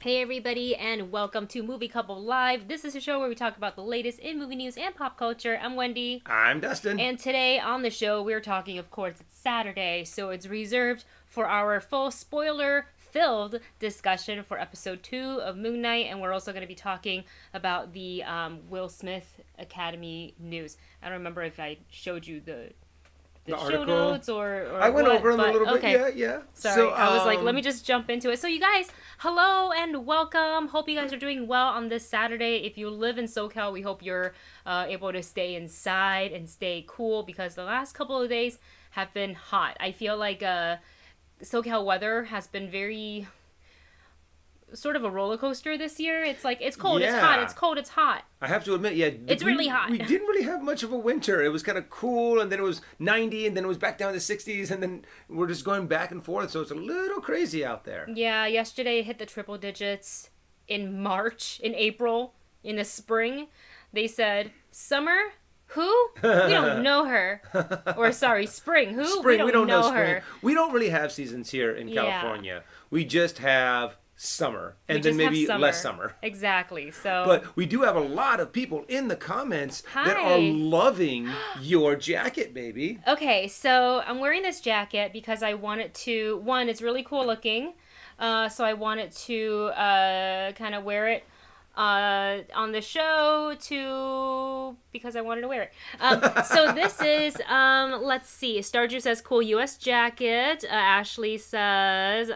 Hey everybody, and welcome to Movie Couple Live. This is a show where we talk about the latest in movie news and pop culture. I'm Wendy. I'm Dustin. And today on the show, we're talking, of course, it's Saturday, so it's reserved for our full spoiler-filled discussion for episode 2 of Moon Knight, and we're also going to be talking about the Will Smith Academy news. I don't remember if I showed you the show article. Notes or I went what, over them a little bit. okay. Yeah. Sorry, So, I was like, let me just jump into it. So you guys, hello and welcome. Hope you guys are doing well on this Saturday. If you live in SoCal, we hope you're able to stay inside and stay cool because the last couple of days have been hot. I feel like SoCal weather has been very sort of a roller coaster this year. It's like, it's cold, it's hot, it's cold, it's hot. I have to admit, yeah. It's really hot. We didn't really have much of a winter. It was kind of cool, and then it was 90, and then it was back down to 60s, and then we're just going back and forth, so it's a little crazy out there. Yeah, yesterday it hit the triple digits. In March, in April, in the spring, they said, summer? Who? We don't know her. Or sorry, spring. Who? Spring, we don't know her. spring. We don't really have seasons here in California. We just have summer, and then maybe less summer. Exactly. So, but we do have a lot of people in the comments that Hi. are loving your jacket, baby. Okay, so I'm wearing this jacket because I wanted to, one, it's really cool looking, so I wanted to kind of wear it on the show because I wanted to wear it. So this is, let's see, Starju says, cool U.S. jacket. Ashley says,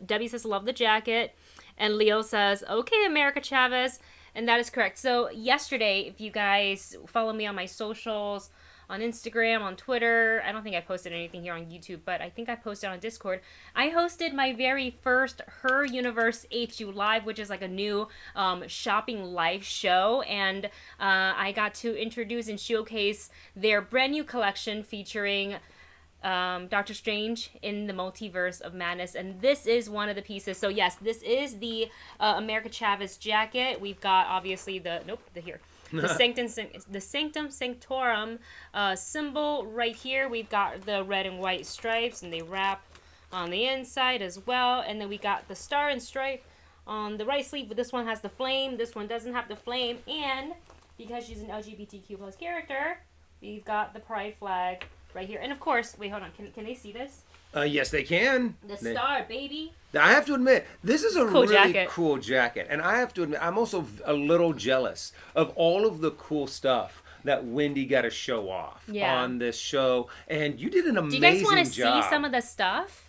Debbie says, love the jacket. And Leo says, okay, America Chavez. And that is correct. So yesterday, if you guys follow me on my socials, on Instagram, on Twitter. I don't think I posted anything here on YouTube, but I think I posted on Discord. I hosted my very first Her Universe HU Live, which is like a new shopping live show. And I got to introduce and showcase their brand new collection featuring Doctor Strange in the Multiverse of Madness. And this is one of the pieces. So yes, this is the America Chavez jacket. We've got obviously the Sanctum Sanctorum symbol right here. We've got the red and white stripes, and they wrap on the inside as well. And then we got the star and stripe on the right sleeve, but this one has the flame. This one doesn't have the flame. And because she's an LGBTQ plus character, we've got the pride flag right here. And of course, wait, hold on. Can they see this? Yes, they can. The star, baby. I have to admit, this is a cool really jacket. cool jacket. And I have to admit, I'm also a little jealous of all of the cool stuff that Wendy got to show off on this show. And you did an amazing job. Do you guys want to see some of the stuff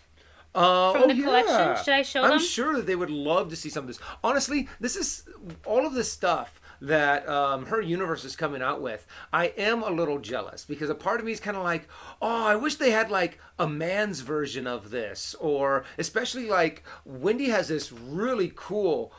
from the collection? Should I show them? I'm sure that they would love to see some of this. Honestly, this is all of this stuff that Her Universe is coming out with. I am a little jealous because a part of me is kind of like, oh, I wish they had like a man's version of this, or especially like Wendy has this really cool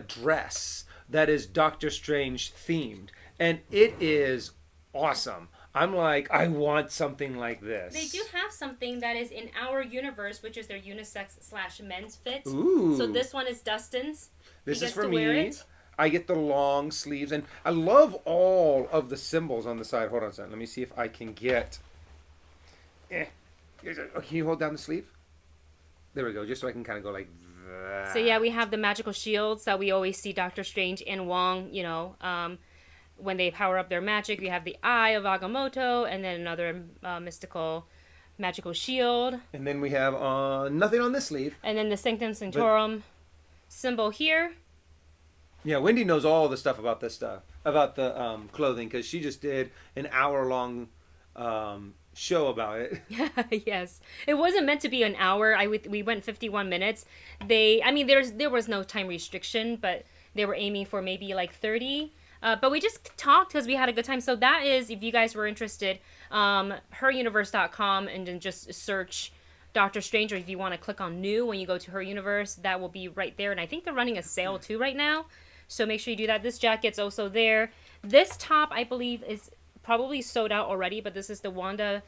dress that is Doctor Strange themed, and it is awesome. I'm like, I want something like this. They do have something that is in our universe, which is their unisex/men's fit. Ooh. So this one is Dustin's. This is for to me. wear it. I get the long sleeves, and I love all of the symbols on the side. Hold on a second. Let me see if I can get... Can you hold down the sleeve? There we go, just so I can kind of go like that. So yeah, we have the magical shields that we always see Doctor Strange and Wong, when they power up their magic. We have the Eye of Agamotto, and then another mystical magical shield. And then we have nothing on this sleeve. And then the Sanctum Sanctorum symbol here. Yeah, Wendy knows all the stuff about this stuff, about the clothing, because she just did an hour-long show about it. Yes, it wasn't meant to be an hour. We went 51 minutes. There was no time restriction, but they were aiming for maybe like 30. But we just talked because we had a good time. So that is, if you guys were interested, heruniverse.com, and then just search Doctor Strange, or if you want to click on new when you go to Her Universe, that will be right there. And I think they're running a sale too right now. So make sure you do that. This jacket's also there. This top, I believe, is probably sold out already, but this is the Wanda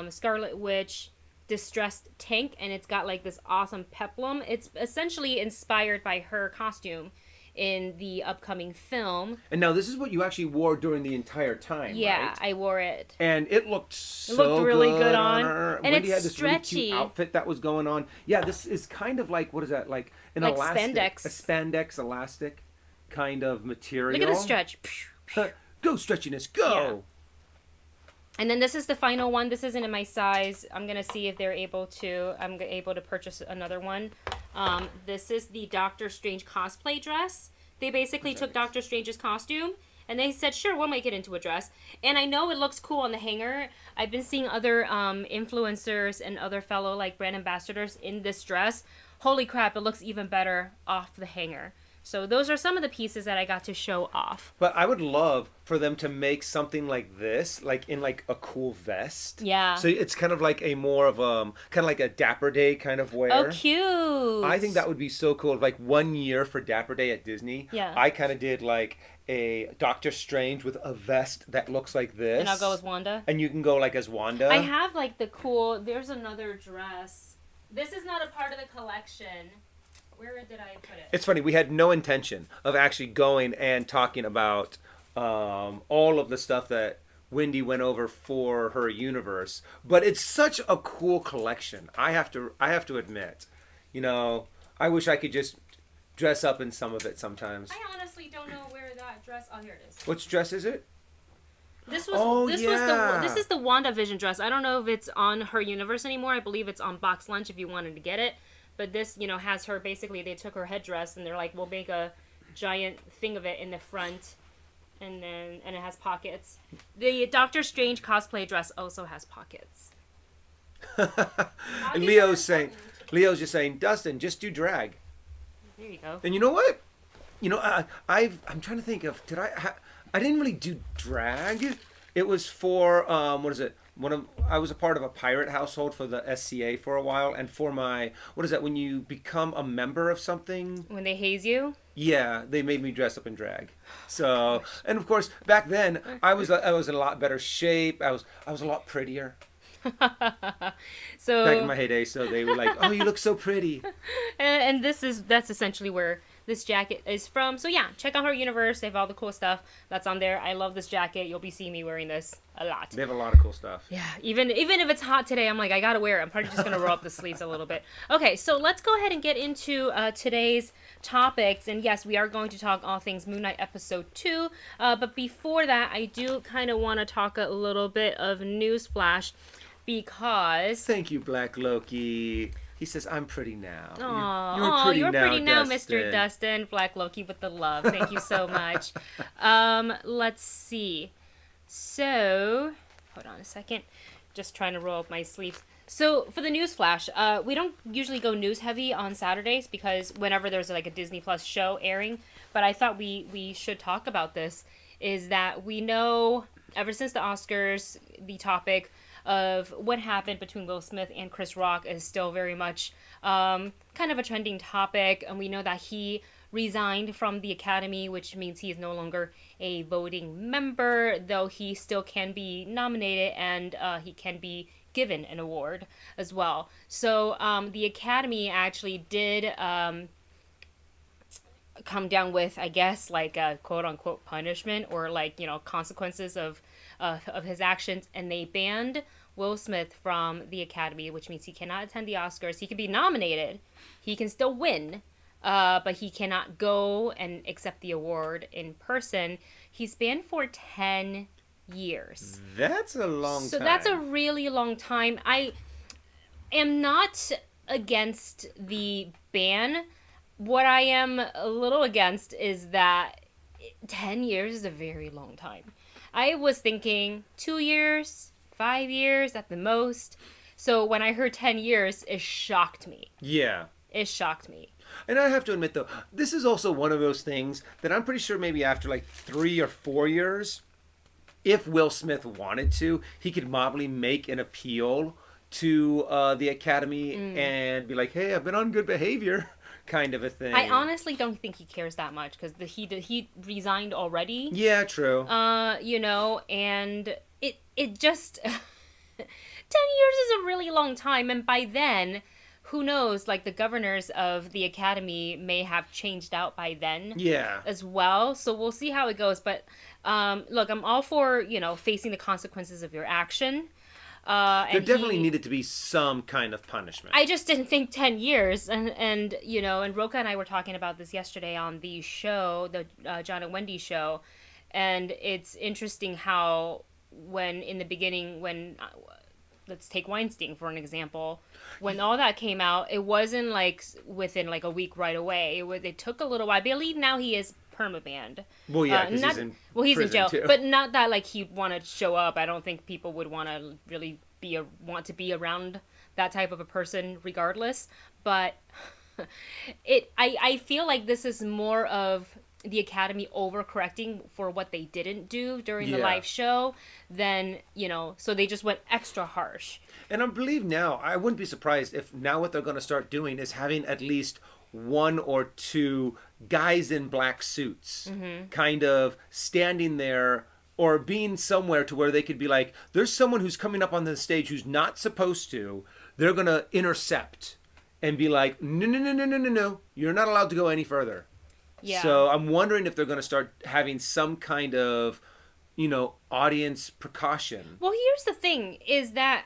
Scarlet Witch distressed tank, and it's got like this awesome peplum. It's essentially inspired by her costume in the upcoming film. And now this is what you actually wore during the entire time, Yeah, right? I wore it. And it looked so It looked really good on on. her. And Wendy it's had this really stretchy. cute outfit that was going on. Yeah, this is kind of like, what is that? Like an Like elastic. spandex. A spandex elastic kind of material. Look at the stretch. Go, stretchiness, go! Yeah. And then this is the final one. This isn't in my size. I'm going to see if they're able to... I'm able to purchase another one. This is the Doctor Strange cosplay dress. They basically took Doctor Strange's costume and they said, sure, we'll make it into a dress. And I know it looks cool on the hanger. I've been seeing other influencers and other fellow like brand ambassadors in this dress. Holy crap, it looks even better off the hanger. So those are some of the pieces that I got to show off. But I would love for them to make something like this, like in like a cool vest. Yeah. So it's kind of like a more of kind of like a Dapper Day kind of wear. Oh, cute. I think that would be so cool. Like 1 year for Dapper Day at Disney. Yeah. I kind of did like a Doctor Strange with a vest that looks like this. And I'll go as Wanda. And you can go like as Wanda. I have like the cool, there's another dress. This is not a part of the collection. Where did I put it? It's funny, we had no intention of actually going and talking about all of the stuff that Wendy went over for her universe, but it's such a cool collection. I have to admit, you know, I wish I could just dress up in some of it sometimes. I honestly don't know where that dress. Oh, here it is. Which dress is it? This was yeah. this is the WandaVision dress. I don't know if it's on her universe anymore. I believe it's on Box Lunch if you wanted to get it. But this, you know, has her, basically, they took her headdress and they're like, we'll make a giant thing of it in the front. And it has pockets. The Doctor Strange cosplay dress also has pockets. Leo's just saying, Dustin, just do drag. There you go. And you know what? You know, I'm trying to think of, I didn't really do drag. It was for, what is it? I was a part of a pirate household for the SCA for a while, and for my, what is that, when you become a member of something? When they haze you? Yeah, they made me dress up in drag. So, and of course, back then, I was in a lot better shape. I was a lot prettier. So back in my heyday, so they were like, oh, you look so pretty. And that's essentially where this jacket is from. So yeah, check out her universe. They have all the cool stuff that's on there. I love this jacket. You'll be seeing me wearing this a lot. They have a lot of cool stuff. Yeah, even if it's hot today, I'm like, I gotta wear it. I'm probably just gonna roll up the sleeves a little bit. Okay, so let's go ahead and get into today's topics. And yes, we are going to talk all things Moon Knight episode 2. But before that, I do kind of want to talk a little bit of news flash because... Thank you, Black Loki. He says, I'm pretty now. Aww, you're pretty now, Dustin. Mr. Dustin. Black Loki with the love. Thank you so much. Let's see. So, hold on a second. Just trying to roll up my sleeves. So, for the news flash, we don't usually go news heavy on Saturdays because whenever there's like a Disney Plus show airing, but I thought we should talk about this, is that we know ever since the Oscars, the topic of what happened between Will Smith and Chris Rock is still very much kind of a trending topic, and we know that he resigned from the Academy, which means he is no longer a voting member, though he still can be nominated and he can be given an award as well. So the Academy actually did come down with, I guess, like a quote-unquote punishment or like, you know, consequences of his actions, and they banned Will Smith from the Academy, which means he cannot attend the Oscars. He can be nominated, he can still win, but he cannot go and accept the award in person. He's banned for 10 years. That's a long time. So that's a really long time. I am not against the ban. What I am a little against is that 10 years is a very long time. I was thinking 2 years, 5 years at the most. So when I heard 10 years, it shocked me. Yeah. It shocked me. And I have to admit, though, this is also one of those things that I'm pretty sure maybe after like 3 or 4 years, if Will Smith wanted to, he could probably make an appeal to the Academy and be like, hey, I've been on good behavior, kind of a thing. I honestly don't think he cares that much because he resigned already. Yeah, true. You know, and it just 10 years is a really long time, and by then, who knows, like the governors of the academy may have changed out by then. Yeah. As well. So we'll see how it goes. But look, I'm all for, facing the consequences of your action. There definitely needed to be some kind of punishment. I just didn't think 10 years. And Roka and I were talking about this yesterday on the show, the John and Wendy show. And it's interesting how when in the beginning, let's take Weinstein for an example. When all that came out, it wasn't like within like a week right away. It took a little while. I believe now he is permabanned. Well, yeah, because he's in jail, too. But not that like he'd want to show up. I don't think people would want to really want to be around that type of a person, regardless. But I feel like this is more of the Academy overcorrecting for what they didn't do during the live show than, so they just went extra harsh. And I believe now, I wouldn't be surprised if now what they're going to start doing is having at least one or two guys in black suits kind of standing there or being somewhere to where they could be like, there's someone who's coming up on the stage who's not supposed to. They're going to intercept and be like, no, you're not allowed to go any further. Yeah. So I'm wondering if they're going to start having some kind of, audience precaution. Well, here's the thing is that,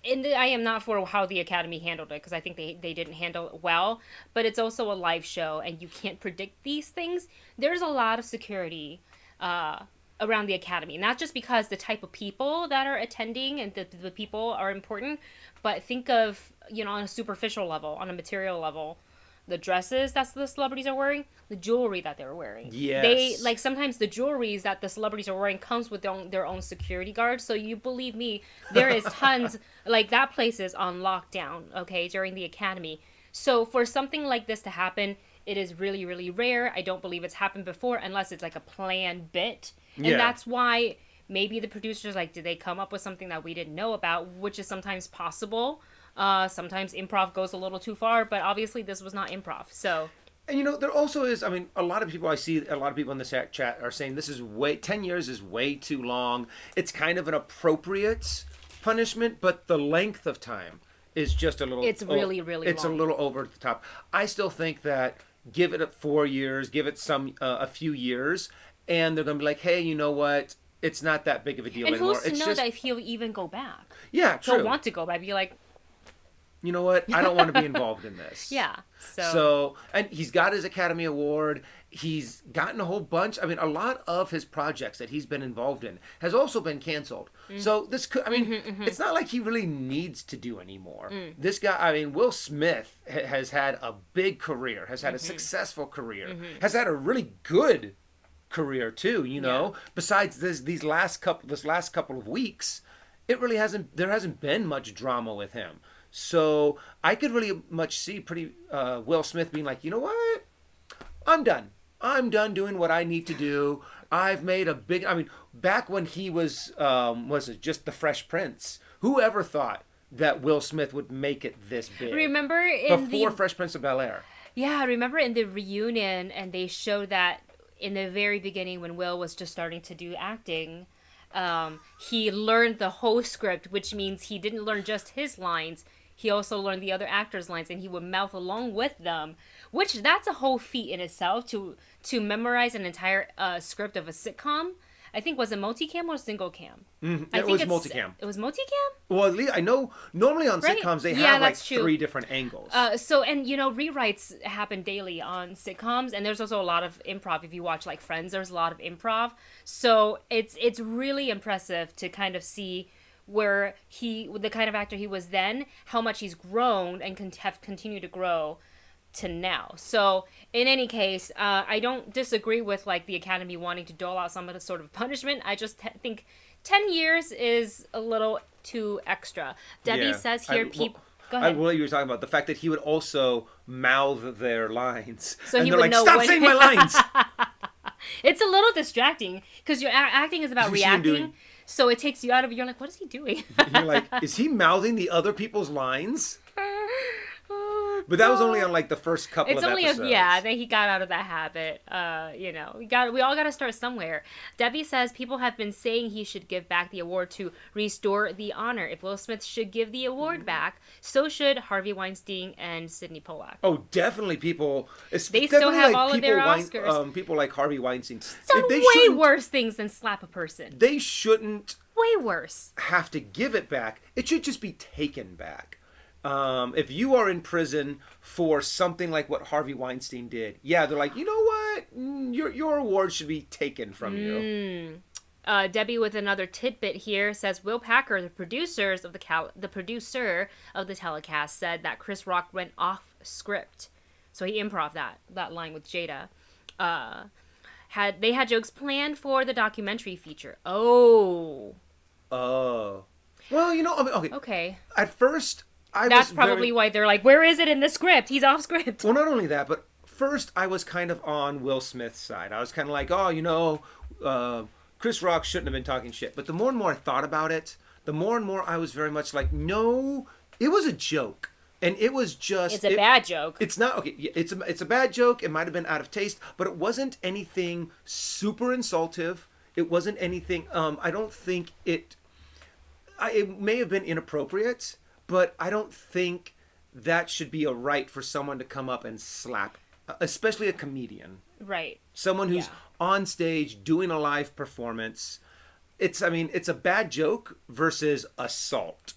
I am not for how the Academy handled it because I think they didn't handle it well, but it's also a live show and you can't predict these things. There's a lot of security around the Academy, not just because the type of people that are attending and the people are important, but think of, on a superficial level, on a material level, the dresses that the celebrities are wearing, the jewelry that they're wearing. Yes. Sometimes the jewelries that the celebrities are wearing comes with their own security guards. So you believe me, there is tons, that place is on lockdown, okay, during the Academy. So for something like this to happen, it is really, really rare. I don't believe it's happened before unless it's like a planned bit. And that's why maybe the producers, did they come up with something that we didn't know about, which is sometimes possible. Sometimes improv goes a little too far, but obviously this was not improv. So, and there also is, a lot of people in the chat are saying this is 10 years is way too long. It's kind of an appropriate punishment, but the length of time is just a little. It's really, really. It's long. A little over the top. I still think that give it 4 years, give it a few years, and they're going to be like, hey, you know what? It's not that big of a deal anymore. And who's to know that if he'll even go back? Yeah, true. He'll want to go back. Be like, you know what? I don't want to be involved in this. Yeah. So, and he's got his Academy Award. He's gotten a whole bunch. A lot of his projects that he's been involved in has also been canceled. So this could, it's not like he really needs to do anymore. This guy, Will Smith has had a big career, has had a successful career, has had a really good career too, Besides this last couple of weeks, there hasn't been much drama with him. So I could really much see Will Smith being like, you know what? I'm done. I'm done doing what I need to do. I've made a big, back when he was it just the Fresh Prince? Who ever thought that Will Smith would make it this big? Remember before Fresh Prince of Bel-Air? Yeah, I remember in the reunion, and they showed that in the very beginning when Will was just starting to do acting, he learned the whole script, which means he didn't learn just his lines. He also learned the other actors' lines, and he would mouth along with them, which that's a whole feat in itself to memorize an entire script of a sitcom. I think, was it multicam or single cam? It was multicam. It was multicam? Well, at least I know normally on sitcoms they have true. 3 different angles. Rewrites happen daily on sitcoms, and there's also a lot of improv. If you watch Friends, there's a lot of improv. So it's really impressive to kind of see where the kind of actor he was then, how much he's grown and have continued to grow to now. So in any case, I don't disagree with the Academy wanting to dole out some sort of punishment. I just think 10 years is a little too extra. Debbie says here, people. Go ahead. What you were talking about, the fact that he would also mouth their lines. So and he they're would know stop saying my lines! It's a little distracting because your acting is about reacting. So it takes you out of it. You're like, what is he doing? You're like, is he mouthing the other people's lines? But that was only on like the first couple of episodes. I think he got out of that habit. We all got to start somewhere. Debbie says people have been saying he should give back the award to restore the honor. If Will Smith should give the award back, so should Harvey Weinstein and Sidney Pollack. Oh, definitely people. They still have all of their Oscars. People like Harvey Weinstein. Some way worse things than slap a person. They shouldn't. Way worse. Have to give it back. It should just be taken back. If you are in prison for something like what Harvey Weinstein did, yeah, they're like, you know what? Your award should be taken from you. Debbie with another tidbit here says Will Packer, the producer of the telecast, said that Chris Rock went off script, so he improv that line with Jada. They had jokes planned for the documentary feature. Oh. Well, okay. At first, that's probably why they're like, where is it in the script? He's off script. Well, not only that, but first I was kind of on Will Smith's side. I was kind of like, Chris Rock shouldn't have been talking shit. But the more and more I thought about it, the more and more I was very much like, no, it was a joke. And it was just... It's a bad joke. It's not... Okay, it's a bad joke. It might have been out of taste. But it wasn't anything super insultive. It wasn't anything... I don't think it... It may have been inappropriate, but I don't think that should be a right for someone to come up and slap, especially a comedian. Right. Someone who's on stage doing a live performance. It's a bad joke versus assault,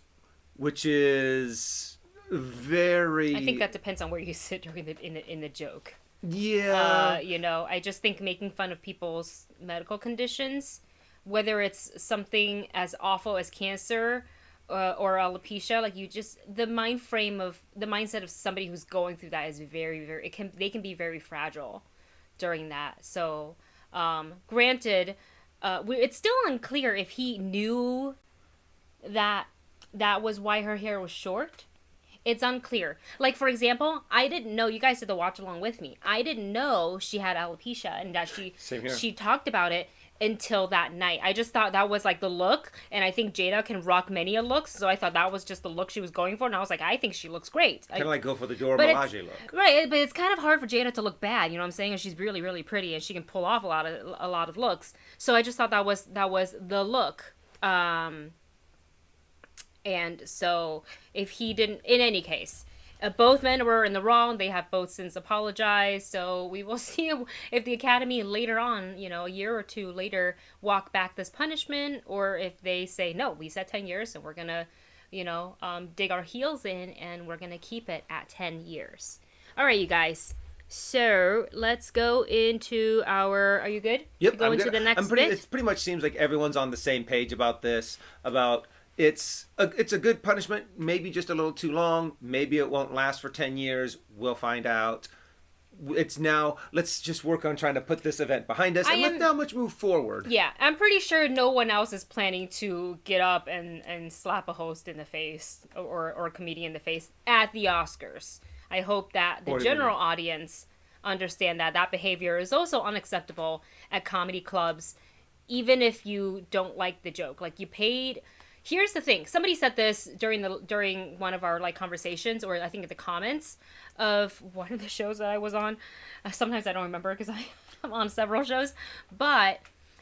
which is very... I think that depends on where you sit during in the joke. Yeah. I just think making fun of people's medical conditions, whether it's something as awful as cancer or alopecia, like the mindset of somebody who's going through that is very, very, they can be very fragile during that. So, granted, it's still unclear if he knew that was why her hair was short. It's unclear. Like, for example, I didn't know, you guys did the watch along with me. I didn't know she had alopecia and that she talked about it until that night. I just thought that was like the look, and I think Jada can rock many a looks, so I thought that was just the look she was going for, and I was like, I think she looks great. Kind of like go for the Dora Milaje look. Right, but it's kind of hard for Jada to look bad, you know what I'm saying? And she's really, really pretty, and she can pull off a lot of looks. So I just thought that was the look. And so if he didn't, in any case, both men were in the wrong. They have both since apologized. So we will see if the Academy later on, a year or two later, walk back this punishment, or if they say, no, we said 10 years and we're going to, dig our heels in and we're going to keep it at 10 years. All right, you guys. So let's go into are you good? Yep. Go into the next bit? It pretty much seems like everyone's on the same page about this, It's a good punishment, maybe just a little too long. Maybe it won't last for 10 years. We'll find out. It's now, let's just work on trying to put this event behind us and let's now much move forward. Yeah, I'm pretty sure no one else is planning to get up and slap a host in the face or a comedian in the face at the Oscars. I hope that the general audience understand that behavior is also unacceptable at comedy clubs, even if you don't like the joke. Like, you paid... Here's the thing. Somebody said this during one of our conversations, or I think in the comments of one of the shows that I was on. Sometimes I don't remember because I'm on several shows, but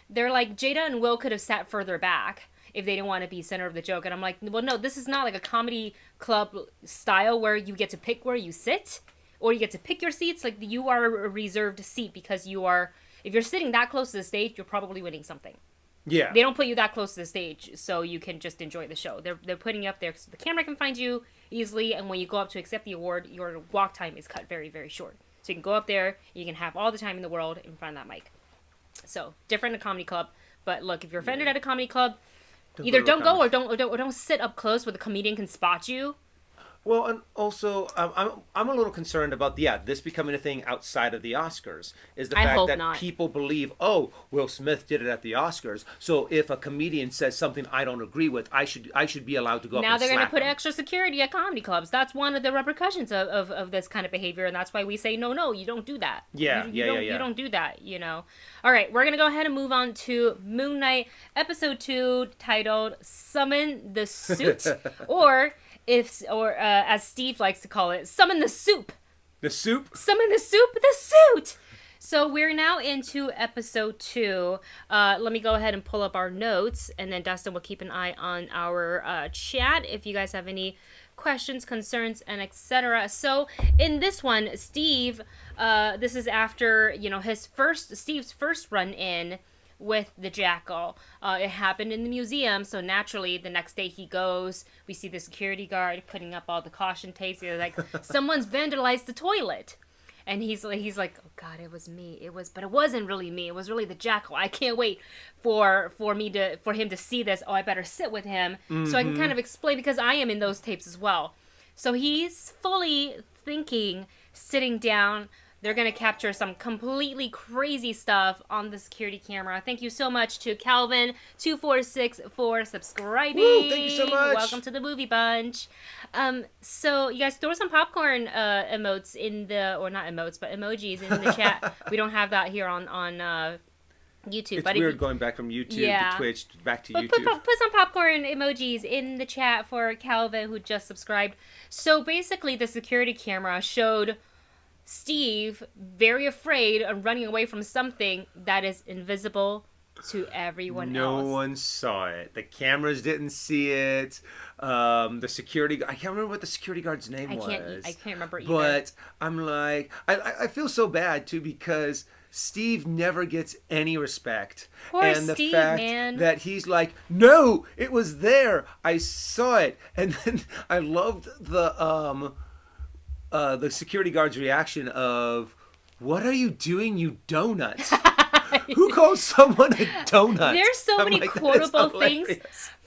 they're like, Jada and Will could have sat further back if they didn't want to be center of the joke. And I'm like, well, no, this is not like a comedy club style where you get to pick where you sit or you get to pick your seats. Like, you are a reserved seat because if you're sitting that close to the stage, you're probably winning something. Yeah. They don't put you that close to the stage so you can just enjoy the show. They're putting you up there so the camera can find you easily, and when you go up to accept the award, your walk time is cut very, very short. So you can go up there, you can have all the time in the world in front of that mic. So, different in a comedy club. But look, if you're offended at a comedy club, either don't go or don't sit up close where the comedian can spot you. Well, and also, I'm a little concerned about, this becoming a thing outside of the Oscars. Is the fact that people believe, Will Smith did it at the Oscars, so if a comedian says something I don't agree with, I should be allowed to go up and slap him. Now they're going to put extra security at comedy clubs. That's one of the repercussions of this kind of behavior, and that's why we say, no, you don't do that. Yeah, You don't do that, All right, we're going to go ahead and move on to Moon Knight, Episode 2, titled Summon the Suit, or... as Steve likes to call it, summon the soup. The soup? Summon the soup, the suit. So we're now into episode 2. Let me go ahead and pull up our notes, and then Dustin will keep an eye on our chat if you guys have any questions, concerns, and etc. So in this one, Steve, this is after, Steve's first run in with the jackal. It happened in the museum, so naturally the next day he goes, we see the security guard putting up all the caution tapes. They're like, someone's vandalized the toilet. And he's like, oh God, it was me. But it wasn't really me. It was really the jackal. I can't wait for him to see this. Oh, I better sit with him so I can kind of explain, because I am in those tapes as well. So he's fully thinking, sitting down. They're going to capture some completely crazy stuff on the security camera. Thank you so much to Calvin246 for subscribing. Woo, thank you so much. Welcome to the Movie Bunch. So you guys throw some popcorn emotes in the, or not emotes, but emojis in the chat. We don't have that here on YouTube. It's weird going back from YouTube to Twitch back to YouTube. Put some popcorn emojis in the chat for Calvin, who just subscribed. So basically the security camera showed Steve very afraid and running away from something that is invisible to everyone else. No one saw it. The cameras didn't see it. The security, I can't remember what the security guard's name was. I can't remember either. But I'm like, I feel so bad too, because Steve never gets any respect. Poor Steve, Steve, fact man. that he's like, no, it was there. I saw it. And then I loved the security guard's reaction of, what are you doing, you donut? Who calls someone a donut? There's so many quotable things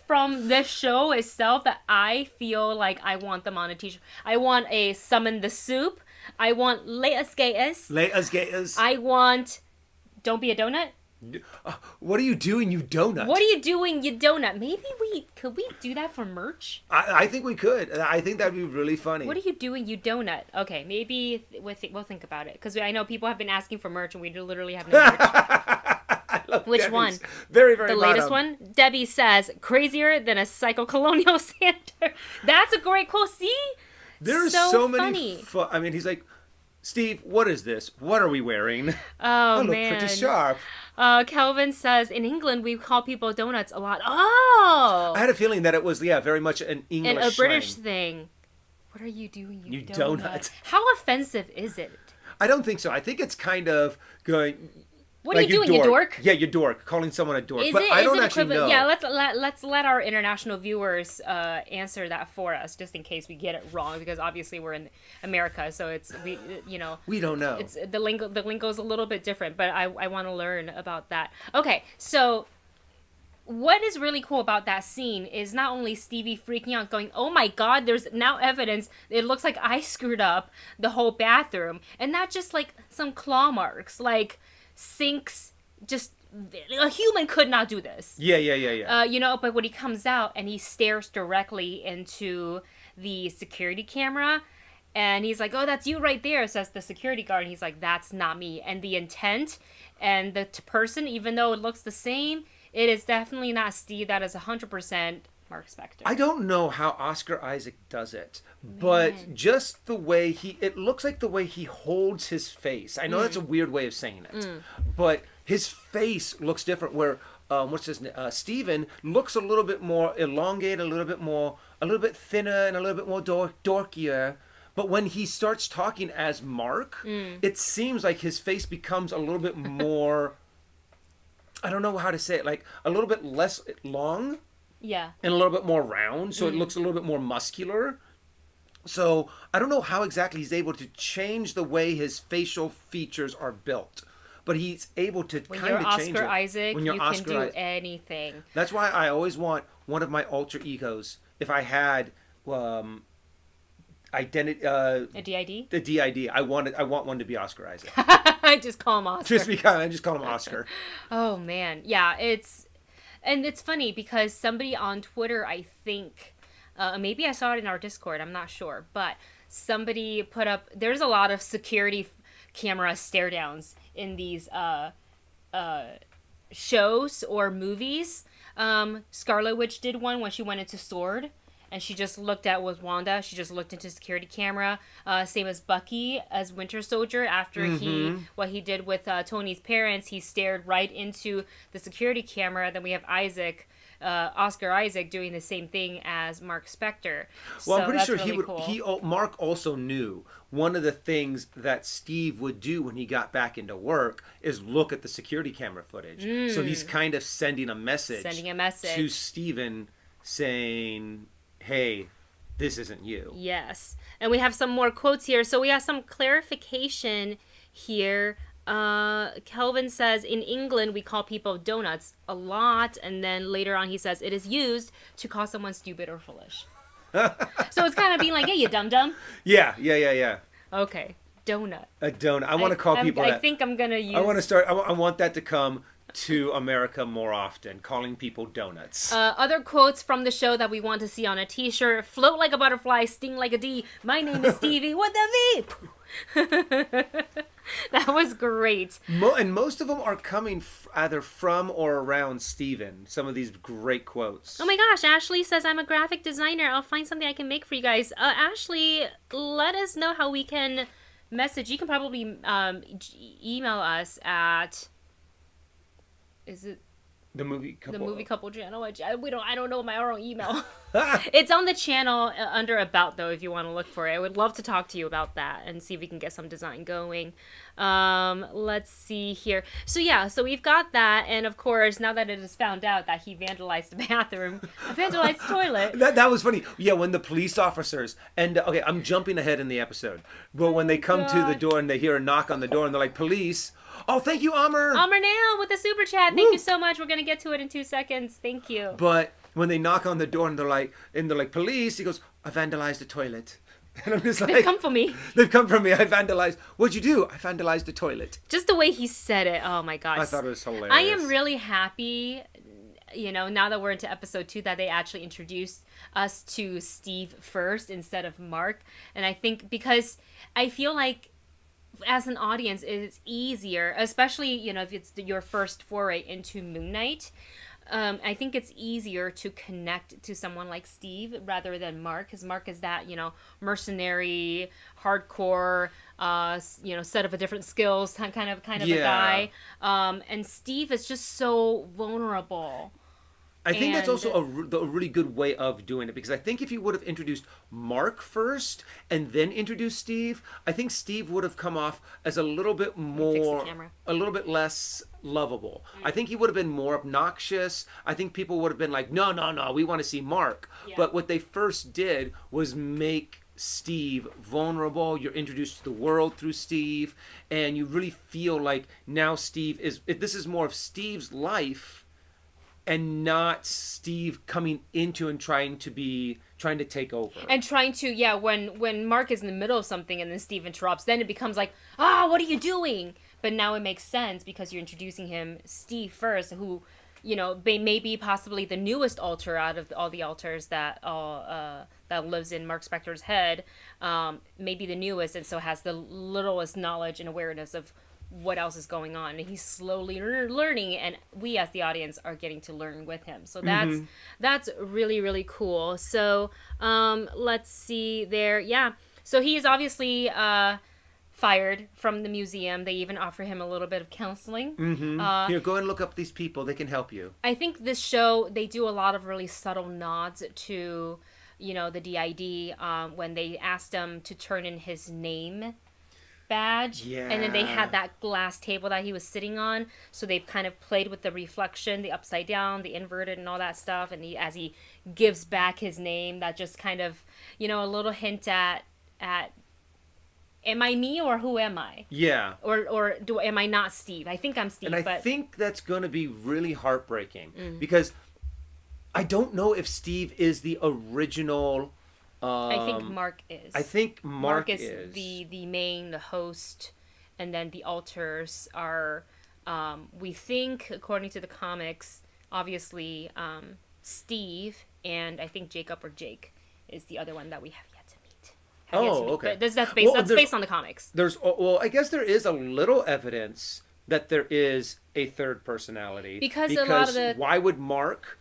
from the show itself that I feel like I want them on a t-shirt. I want a summon the soup. I want let us get us. Let us get us. I want don't be a donut. What are you doing, you donut? What are you doing, you donut? Maybe could we do that for merch? I think we could. I think that'd be really funny. What are you doing, you donut? Okay, maybe we'll think about it, because I know people have been asking for merch and we literally have no merch. I love Which Debbie's. one? Very, very The bottom. latest one? Debbie says, crazier than a psycho-colonial Santa. That's a great quote. See? There's so many. I mean, he's like, Steve, what is this? What are we wearing? Oh, I look man. pretty sharp. Kelvin says, in England, we call people donuts a lot. Oh! I had a feeling that it was, very much an English And a British slang. thing. What are you doing, you donut? How offensive is it? I don't think so. I think it's kind of going... What are you doing, you dork? Yeah, you dork. Calling someone a dork. Is but it, I is don't it actually know. Yeah, let's let our international viewers answer that for us, just in case we get it wrong, because obviously we're in America, so it's we don't know. It's the lingo's a little bit different, but I want to learn about that. Okay, so what is really cool about that scene is not only Stevie freaking out, going, "Oh my God, there's now evidence. It looks like I screwed up the whole bathroom," and not just like some claw marks, sinks. Just a human could not do this. Yeah. But when he comes out and he stares directly into the security camera, and he's like, "Oh, that's you right there," says the security guard. And he's like, "That's not me." And the intent and the person, even though it looks the same, it is definitely not Steve. That is 100% Mark Spector. I don't know how Oscar Isaac does it, but just the way it looks like the way he holds his face. I know that's a weird way of saying it, but his face looks different, where, what's his name? Steven looks a little bit more elongated, a little bit thinner, and a little bit more dorkier. But when he starts talking as Mark, it seems like his face becomes a little bit more, I don't know how to say it, like a little bit less long. Yeah. And a little bit more round, so it looks a little bit more muscular. So I don't know how exactly he's able to change the way his facial features are built. But he's able to kind of change it. When you're Oscar Isaac, you can do anything. That's why I always want one of my alter egos. If I had identity, a DID? The DID. I want one to be Oscar Isaac. I just call him Oscar. I just call him Oscar. Oh man, yeah, it's funny because somebody on Twitter, I think, maybe I saw it in our Discord, I'm not sure, but somebody put up, there's a lot of security camera stare downs in these shows or movies. Scarlet Witch did one when she went into Sword, and she just looked at was Wanda. She just looked into security camera. Same as Bucky as Winter Soldier. After what he did with Tony's parents, he stared right into the security camera. Then we have Oscar Isaac doing the same thing as Mark Spector. Well, so I'm pretty sure really he would. cool. Mark also knew one of the things that Steve would do when he got back into work is look at the security camera footage. So he's kind of sending a message to Steven saying, "Hey, this isn't you." Yes, and we have some more quotes here. So we have some clarification here. Kelvin says, in England, we call people donuts a lot. And then later on, he says, it is used to call someone stupid or foolish. So it's kind of being like, hey, you dum-dum. Yeah. Okay, donut. A donut. I want to call people that. I think I'm going to use... I want to start... I want that to come to America more often, calling people donuts. Other quotes from the show that we want to see on a t-shirt. Float like a butterfly, sting like a bee. My name is Stevie. What the V? That was great. And most of them are coming either from or around Steven. Some of these great quotes. Oh my gosh, Ashley says, I'm a graphic designer. I'll find something I can make for you guys. Ashley, let us know how we can message. You can probably email us at... Is it... The movie couple channel. I don't know my own email. It's on the channel under About, though, if you want to look for it. I would love to talk to you about that and see if we can get some design going. Let's see here. So we've got that, and of course, now that it is found out that he vandalized the bathroom, vandalized the toilet. That was funny. Yeah, when the police officers and okay, I'm jumping ahead in the episode, but when they come to the door and they hear a knock on the door and they're like, police. Oh, thank you, Amr. Amr Nail with the super chat. Thank you so much. We're gonna get to it in 2 seconds. Thank you. But when they knock on the door and they're like, police, he goes, I vandalized the toilet. And I'm just like, they've come for me. They've come for me. I vandalized. What'd you do? I vandalized the toilet. Just the way he said it. Oh my gosh. I thought it was hilarious. I am really happy, now that we're into episode 2, that they actually introduced us to Steve first instead of Mark. And I think because I feel like as an audience, it's easier, especially, if it's your first foray into Moon Knight. I think it's easier to connect to someone like Steve rather than Mark, because Mark is that, mercenary, hardcore, set of a different skills kind of a guy. And Steve is just so vulnerable. I think that's also a really good way of doing it, because I think if you would have introduced Mark first and then introduced Steve, I think Steve would have come off as a little bit a little bit less lovable. I think he would have been more obnoxious. I think people would have been like, no, we want to see Mark. Yeah. But what they first did was make Steve vulnerable. You're introduced to the world through Steve, and you really feel like now this is more of Steve's life and not Steve coming into and trying to take over. And trying to, when Mark is in the middle of something and then Steve interrupts, then it becomes like, what are you doing? But now it makes sense because you're introducing him, Steve first, who, may be possibly the newest alter out of all the alters that lives in Mark Spector's head, maybe the newest, and so has the littlest knowledge and awareness of what else is going on, and he's slowly learning, and we as the audience are getting to learn with him. So that's really, really cool. So let's see there. So he is obviously fired from the museum. They even offer him a little bit of counseling. Here, go and look up these people, they can help you. I think this show, they do a lot of really subtle nods to the DID when they asked him to turn in his name badge, and then they had that glass table that he was sitting on, so they've kind of played with the reflection, the upside down, the inverted, and all that stuff, and as he gives back his name, that just kind of a little hint at am I me or who am I? Or am I not Steve? I think I'm Steve. And I think that's going to be really heartbreaking because I don't know if Steve is the original. I think Mark is. I think Mark is the main, the host, and then the alters are, we think, according to the comics, obviously Steve, and I think Jacob or Jake is the other one that we have yet to meet. Okay. But that's based on the comics. I guess there is a little evidence that there is a third personality. Because a lot of why would Mark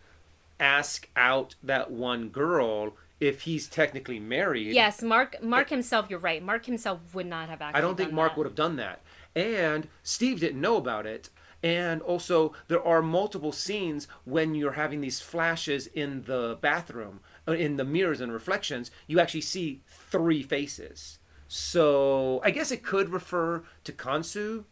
ask out that one girl if he's technically married. Yes, Mark himself, you're right. Mark himself would not have actually I don't think Mark would have done that. And Steve didn't know about it. And also, there are multiple scenes when you're having these flashes in the bathroom, in the mirrors and reflections, you actually see 3 faces. So I guess it could refer to Kansu.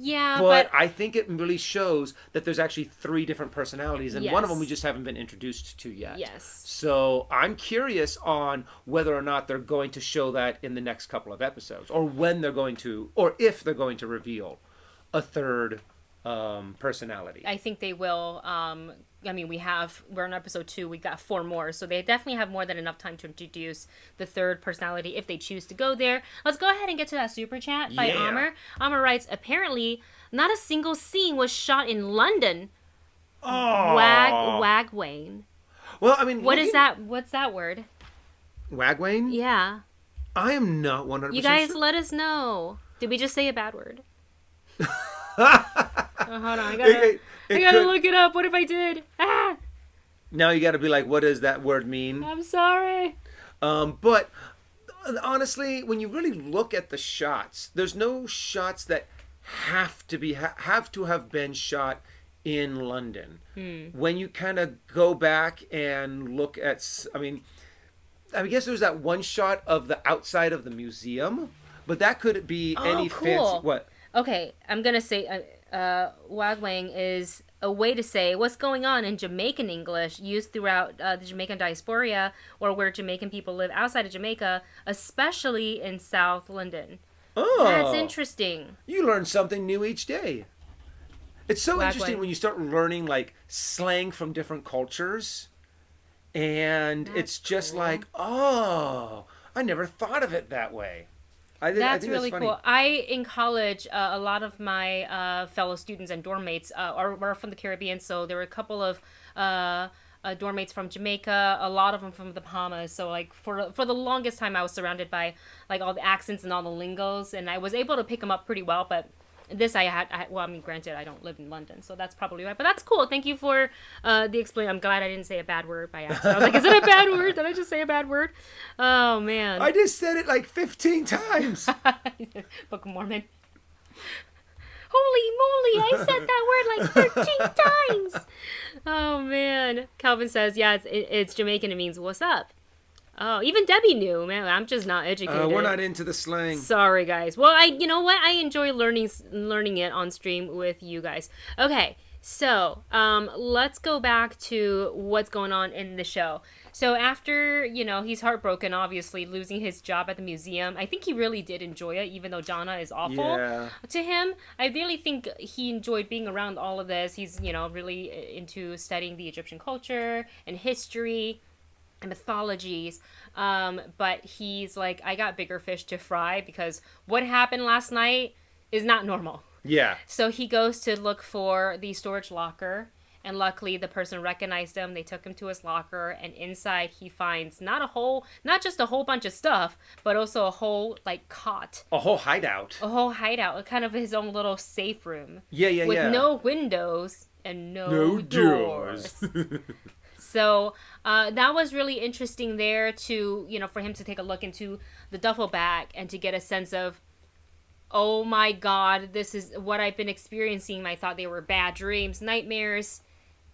Yeah, But I think it really shows that there's actually 3 different personalities, and one of them we Yes. just haven't been introduced to yet. Yes. So I'm curious on whether or not they're going to show that in the next couple of episodes, or when they're going to, or if they're going to reveal a third personality. I think they will. I mean, we're on episode 2. We got 4 more, so they definitely have more than enough time to introduce the third personality if they choose to go there. Let's go ahead and get to that super chat by Yeah. Amr. Amr writes, apparently, not a single scene was shot in London. Oh, Wagwayne. Well, I mean, What is that? What's that word? Wagwayne? Yeah. I am not 100% You guys sure. let us know. Did we just say a bad word? Hold on, I It gotta could- look it up. What if I did? Ah, Now you got to be like, what does that word mean? I'm sorry. But honestly, when you really look at the shots, there's no shots that have to have been shot in London. When you kind of go back and look at, I guess there's that one shot of the outside of the museum, but that could be any cool. fancy. What? Okay, I'm gonna say Wagwang is a way to say what's going on in Jamaican English used throughout the Jamaican diaspora, or where Jamaican people live outside of Jamaica, especially in South London. Oh, That's interesting. You learn something new each day. It's so interesting Wagwang. when you start learning like slang from different cultures, and That's it's just cool. like, oh, I never thought of it that way. I That's think really funny. cool. In college, a lot of my fellow students and dorm mates were from the Caribbean, so there were a couple of dorm mates from Jamaica, a lot of them from the Bahamas. So like for the longest time, I was surrounded by like all the accents and all the lingos, and I was able to pick them up pretty well. But this well, I mean, granted, I don't live in London, so that's probably why. But that's cool. Thank you for the explain. I'm glad I didn't say a bad word by accident. I was like, is it a bad word? Did I just say a bad word? Oh man. I just said it like 15 times. Book of Mormon. Holy moly, I said that word like 13 times. Oh man. Calvin says, yeah, it's Jamaican. It means what's up. Oh, even Debbie knew. Man, I'm just not educated. We're not into the slang. Sorry, guys. Well, you know what? I enjoy learning it on stream with you guys. Okay, so let's go back to what's going on in the show. So after, he's heartbroken, obviously, losing his job at the museum. I think he really did enjoy it, even though Donna is awful to him. I really think he enjoyed being around all of this. He's, really into studying the Egyptian culture and history and mythologies, but he's like, I got bigger fish to fry because what happened last night is not normal. Yeah. So he goes to look for the storage locker, and luckily the person recognized him. They took him to his locker, and inside he finds not just a whole bunch of stuff, but also a whole like cot, A whole hideout. kind of his own little safe room. Yeah. With no windows and no doors. So that was really interesting there to, for him to take a look into the duffel bag and to get a sense of, oh my God, this is what I've been experiencing. I thought they were bad dreams, nightmares.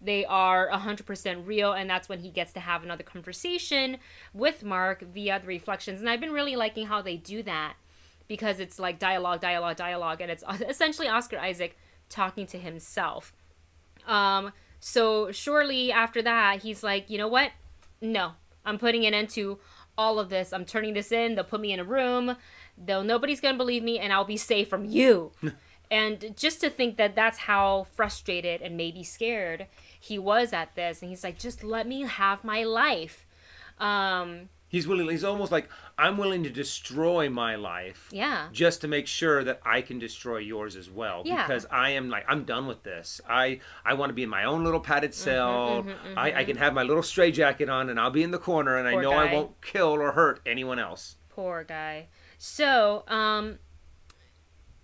They are 100% real. And that's when he gets to have another conversation with Mark via the reflections. And I've been really liking how they do that because it's like dialogue. And it's essentially Oscar Isaac talking to himself. So shortly after that, he's like, you know what? No, I'm putting an end to all of this. I'm turning this in. They'll put me in a room. Nobody's going to believe me, and I'll be safe from you. And just to think that that's how frustrated and maybe scared he was at this. And he's like, just let me have my life. He's almost like, I'm willing to destroy my life. Yeah. Just to make sure that I can destroy yours as well. Yeah. Because I'm done with this. I want to be in my own little padded cell. I can have my little straitjacket on and I'll be in the corner and Poor I know guy. I won't kill or hurt anyone else. Poor guy. So,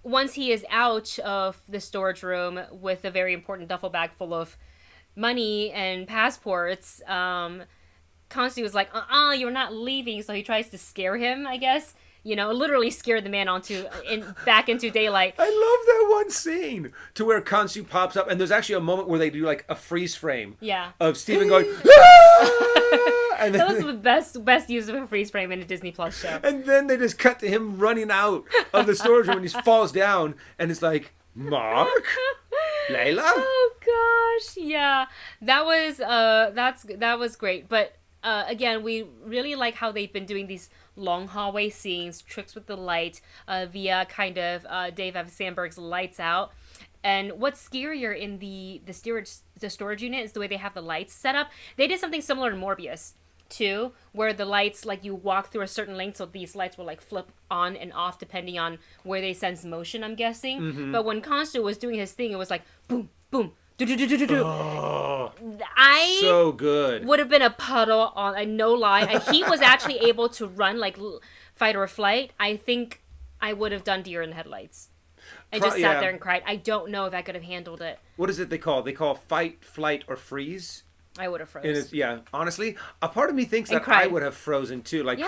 once he is out of the storage room with a very important duffel bag full of money and passports, Constantine was like, you're not leaving. So he tries to scare him, I guess. You know, literally scared the man back into daylight. I love that one scene to where Khonshu pops up, and there's actually a moment where they do like a freeze frame. Yeah. Of Steven going, "Ah!" And then, that was the best use of a freeze frame in a Disney Plus show. And then they just cut to him running out of the storage room, and he falls down, and it's like, Mark, Layla. Oh gosh, yeah, that was great. But again, we really like how they've been doing these long hallway scenes, tricks with the light, via kind of Dave F. Sandberg's Lights Out. And what's scarier in the storage unit is the way they have the lights set up. They did something similar to Morbius too, where the lights, like, you walk through a certain length, so these lights will like flip on and off depending on where they sense motion, I'm guessing. Mm-hmm. But when Constantine was doing his thing, it was like boom, boom, do-do-do-do-do-do. Oh, I so good. would have been a puddle on, no lie. He was actually able to run like fight or flight. I think I would have done deer in the headlights and just sat there and cried. I don't know if I could have handled it. What is it they call? They call fight, flight, or freeze. I would have frozen. Yeah, honestly, a part of me thinks that I would have frozen too, like,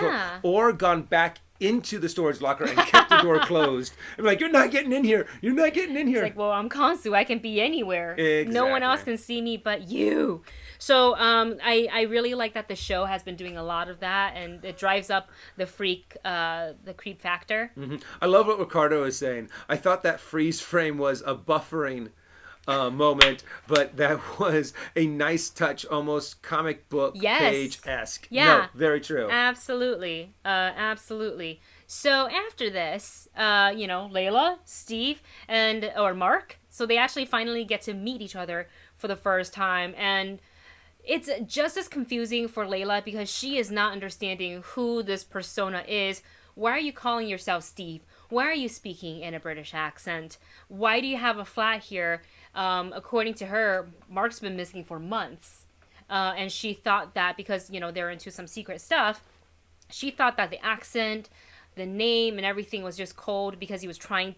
or gone back into the storage locker and kept the door closed. I'm like, you're not getting in here. You're not getting in here. It's like, well, I'm Khonshu. I can be anywhere. Exactly. No one else can see me but you. So I really like that the show has been doing a lot of that, and it drives up the creep factor. Mm-hmm. I love what Ricardo is saying. I thought that freeze frame was a buffering moment, but that was a nice touch, almost comic book page-esque. Yeah. No, very true. Absolutely. Absolutely. So after this, Layla, Steve, or Mark, so they actually finally get to meet each other for the first time, and it's just as confusing for Layla because she is not understanding who this persona is. Why are you calling yourself Steve? Why are you speaking in a British accent? Why do you have a flat here? According to her, Mark's been missing for months. And she thought that because, they're into some secret stuff, she thought that the accent, the name, and everything was just because he was trying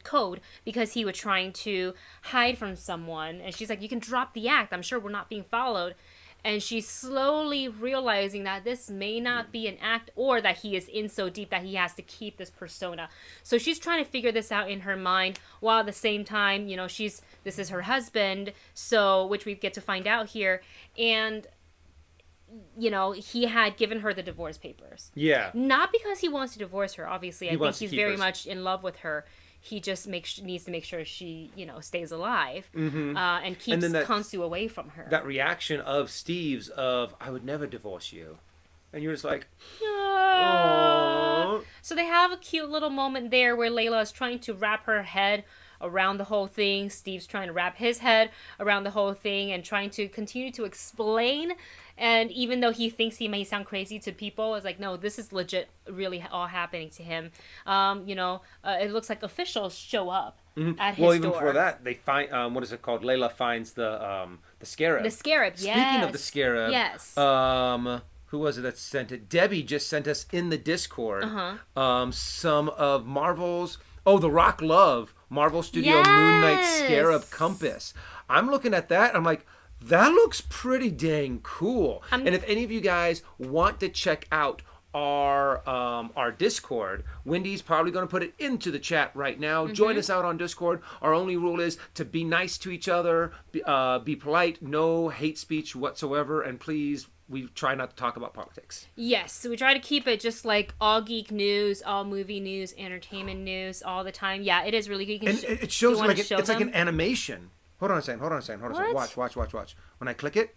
to hide from someone. And she's like, you can drop the act. I'm sure we're not being followed. And she's slowly realizing that this may not be an act, or that he is in so deep that he has to keep this persona. So she's trying to figure this out in her mind, while at the same time, this is her husband, which we get to find out here. And, he had given her the divorce papers. Yeah. Not because he wants to divorce her, obviously. I think he's very much in love with her. He just needs to make sure she, stays alive, and keeps Khonshu away from her. That reaction of Steve's of, I would never divorce you. And you're just like, aww. So they have a cute little moment there where Layla is trying to wrap her head around the whole thing. Steve's trying to wrap his head around the whole thing and trying to continue to explain. And even though he thinks he may sound crazy to people, it's like, no, this is legit really all happening to him. It looks like officials show up at his door. Well, even before that, they find, what is it called? Layla finds the scarab. The scarab, yes. Speaking of the scarab, yes. Who was it that sent it? Debbie just sent us in the Discord some of Marvel's, the Rock Love, Marvel Studio Moon Knight Scarab Compass. I'm looking at that, I'm like, that looks pretty dang cool. And if any of you guys want to check out our Discord, Wendy's probably going to put it into the chat right now. Join us out on Discord. Our only rule is to be nice to each other, be polite, no hate speech whatsoever, and please, we try not to talk about politics. Yes, so we try to keep it just like all geek news, all movie news, entertainment news, all the time. Yeah, it is really good. It shows like it's like an animation. Hold on a second. Watch. When I click it.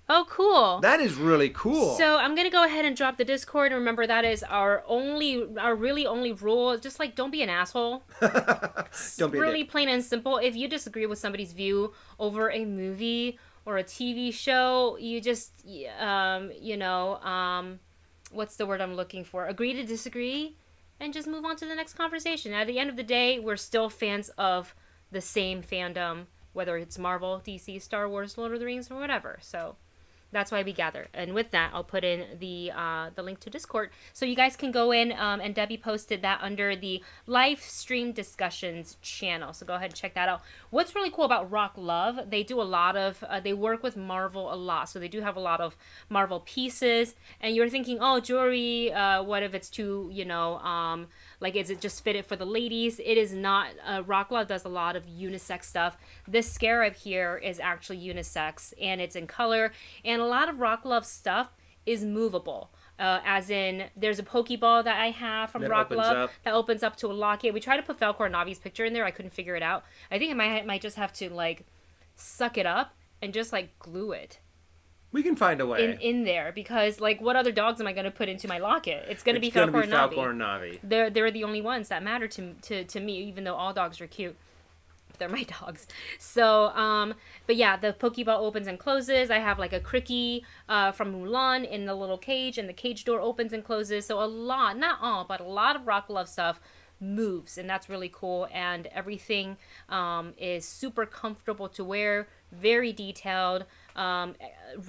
Oh, cool. That is really cool. So I'm going to go ahead and drop the Discord. Remember, that is our really only rule. Just like, don't be an asshole. Don't be really plain and simple. If you disagree with somebody's view over a movie or a TV show, you just, what's the word I'm looking for? Agree to disagree and just move on to the next conversation. At the end of the day, we're still fans of the same fandom, whether it's Marvel, DC, Star Wars, Lord of the Rings, or whatever. So That's why we gather. And with that, I'll put in the link to Discord so you guys can go in. And Debbie posted that under the live stream discussions channel. So go ahead and check that out. What's really cool about Rock Love, they do a lot of, they work with Marvel a lot. So they do have a lot of Marvel pieces. And you're thinking, oh, jewelry, what if it's too, like, is it just fitted for the ladies? It is not. Rock Love does a lot of unisex stuff. This scarab here is actually unisex, and it's in color. And a lot of Rock Love stuff is movable. As in, there's a Pokeball that I have from Rock Love that opens up to a locket. We tried to put Falcor Navi's picture in there. I couldn't figure it out. I think I might just have to, like, suck it up and just, like, glue it. We can find a way. In there, because, like, what other dogs am I going to put into my locket? It's going to be Falcor and Navi. They're the only ones that matter to me, even though all dogs are cute. They're my dogs. So, but yeah, the Pokeball opens and closes. I have, like, a Cricky from Mulan in the little cage, and the cage door opens and closes. So a lot, not all, but a lot of Rock Love stuff moves, and that's really cool. And everything is super comfortable to wear, very detailed.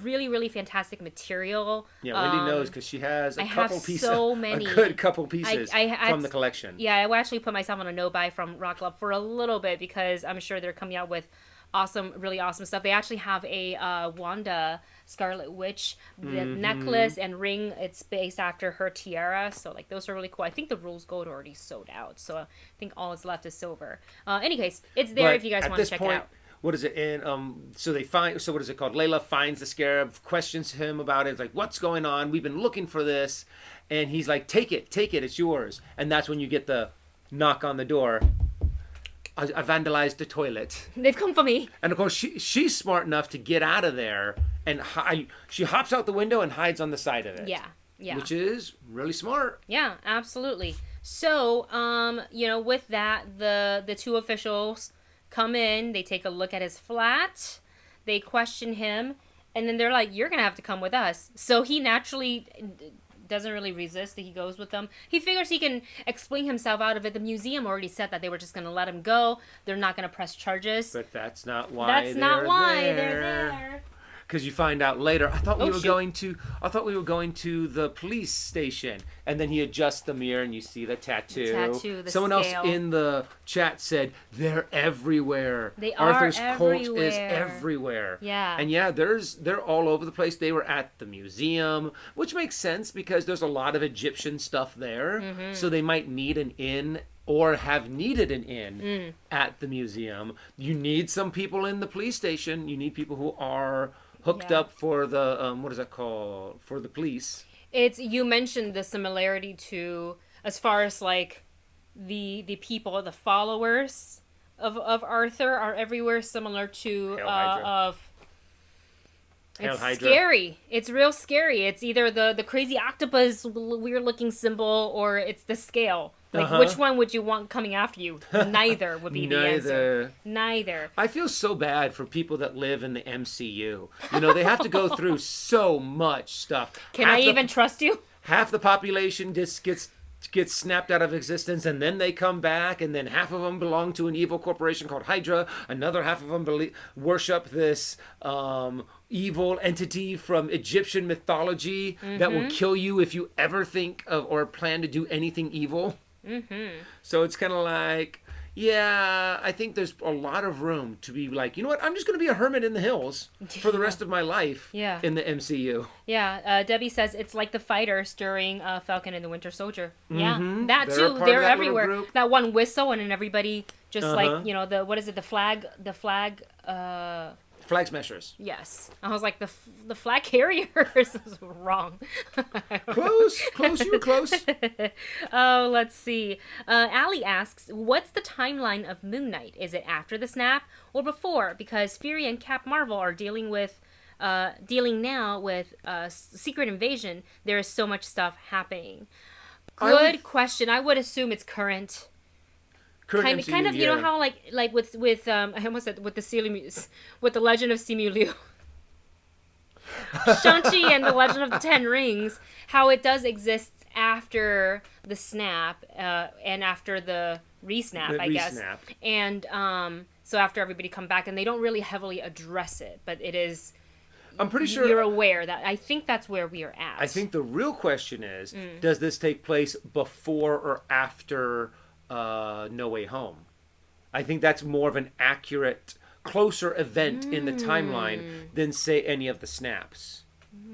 Really, really fantastic material. Yeah, Wendy knows because she has a good couple pieces from the collection. Yeah, I will actually put myself on a no-buy from Rock Love for a little bit because I'm sure they're coming out with really awesome stuff. They actually have a Wanda Scarlet Witch necklace and ring. It's based after her tiara, so like those are really cool. I think the rose gold already sold out, so I think all that's left is silver. Any case, it's there if you guys want to check it out. What is it? And so what is it called? Layla finds the scarab, questions him about it. It's like, what's going on? We've been looking for this. And he's like, take it, it's yours. And that's when you get the knock on the door. I vandalized the toilet. They've come for me. And of course, she's smart enough to get out of there. And she hops out the window and hides on the side of it. Yeah. Which is really smart. Yeah, absolutely. So, with that, the two officials come in, they take a look at his flat, they question him, and then they're like, you're gonna have to come with us. So he naturally doesn't really resist. He goes with them. He figures he can explain himself out of it. The museum already said that they were just gonna let him go. They're not gonna press charges. But that's not why they're there. Because you find out later, I thought we were going to the police station, and then he adjusts the mirror, and you see the tattoo. Someone else in the chat said they're everywhere. Arthur's cult is everywhere. Yeah. And yeah, they're all over the place. They were at the museum, which makes sense because there's a lot of Egyptian stuff there, so they might need an inn. Or have needed an inn at the museum. You need some people in the police station. You need people who are hooked up for the what is that called? For the police. You mentioned the similarity to as far as like the people, the followers of Arthur are everywhere, similar to It's scary. It's real scary. It's either the crazy octopus weird looking symbol or it's the scale. Like, which one would you want coming after you? Neither would be the answer. Neither. I feel so bad for people that live in the MCU. They have to go through so much stuff. Can I even trust you? Half the population just gets snapped out of existence, and then they come back, and then half of them belong to an evil corporation called Hydra. Another half of them worship this evil entity from Egyptian mythology that will kill you if you ever think of or plan to do anything evil. So it's kind of like, yeah, I think there's a lot of room to be like, you know what, I'm just going to be a hermit in the hills for the rest of my life in the MCU. Yeah, Debbie says it's like the fighters during Falcon and the Winter Soldier. Yeah, that too. They're everywhere. That one whistle and then everybody just like, what is it, the flag... Flag smashers. Yes. I was like, the flag carriers was wrong. Close. You were close. Oh, let's see. Allie asks, what's the timeline of Moon Knight? Is it after the snap or before? Because Fury and Cap Marvel are dealing now with Secret Invasion. There is so much stuff happening. Good question. I would assume it's current. Kind of, you know how like with I almost said with the Legend of Simu Liu, Shang-Chi and the Legend of the Ten Rings, how it does exist after the snap and after the re-snap, I guess, and so after everybody come back, and they don't really heavily address it, but it is. I'm pretty sure you're aware that I think that's where we are at. I think the real question is, does this take place before or after No Way Home? I think that's more of an accurate, closer event in the timeline than, say, any of the snaps.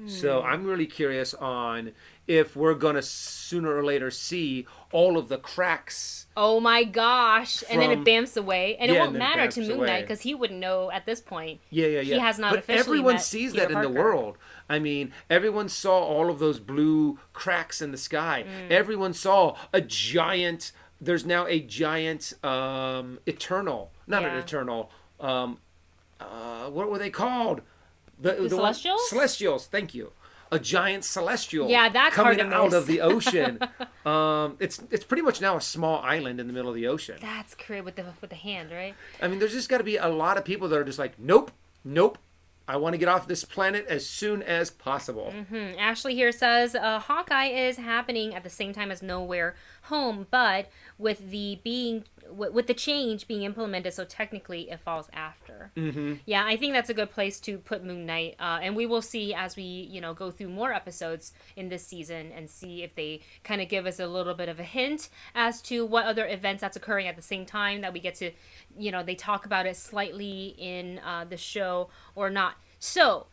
So I'm really curious on if we're going to sooner or later see all of the cracks. Oh my gosh. And then it bamps away. And it won't and then matter to bamps Moon Knight away. because he wouldn't know at this point. Yeah. He has not but officially everyone met sees Peter that in the Parker. world. I mean, everyone saw all of those blue cracks in the sky. Everyone saw a giant... There's now a giant Eternal... Not an Yeah. Eternal... what were they called? The Celestials? Celestials, thank you. A giant celestial Yeah, that's hard coming to out miss. of the ocean. It's pretty much now a small island in the middle of the ocean. That's great with the hand, right? I mean, there's just got to be a lot of people that are just like, nope. I want to get off this planet as soon as possible. Ashley here says Hawkeye is happening at the same time as Nowhere Home, but with the change being implemented, so technically it falls after. Yeah, I think that's a good place to put Moon Knight, and we will see as we go through more episodes in this season and see if they kind of give us a little bit of a hint as to what other events that's occurring at the same time that we get to, they talk about it slightly in the show or not. So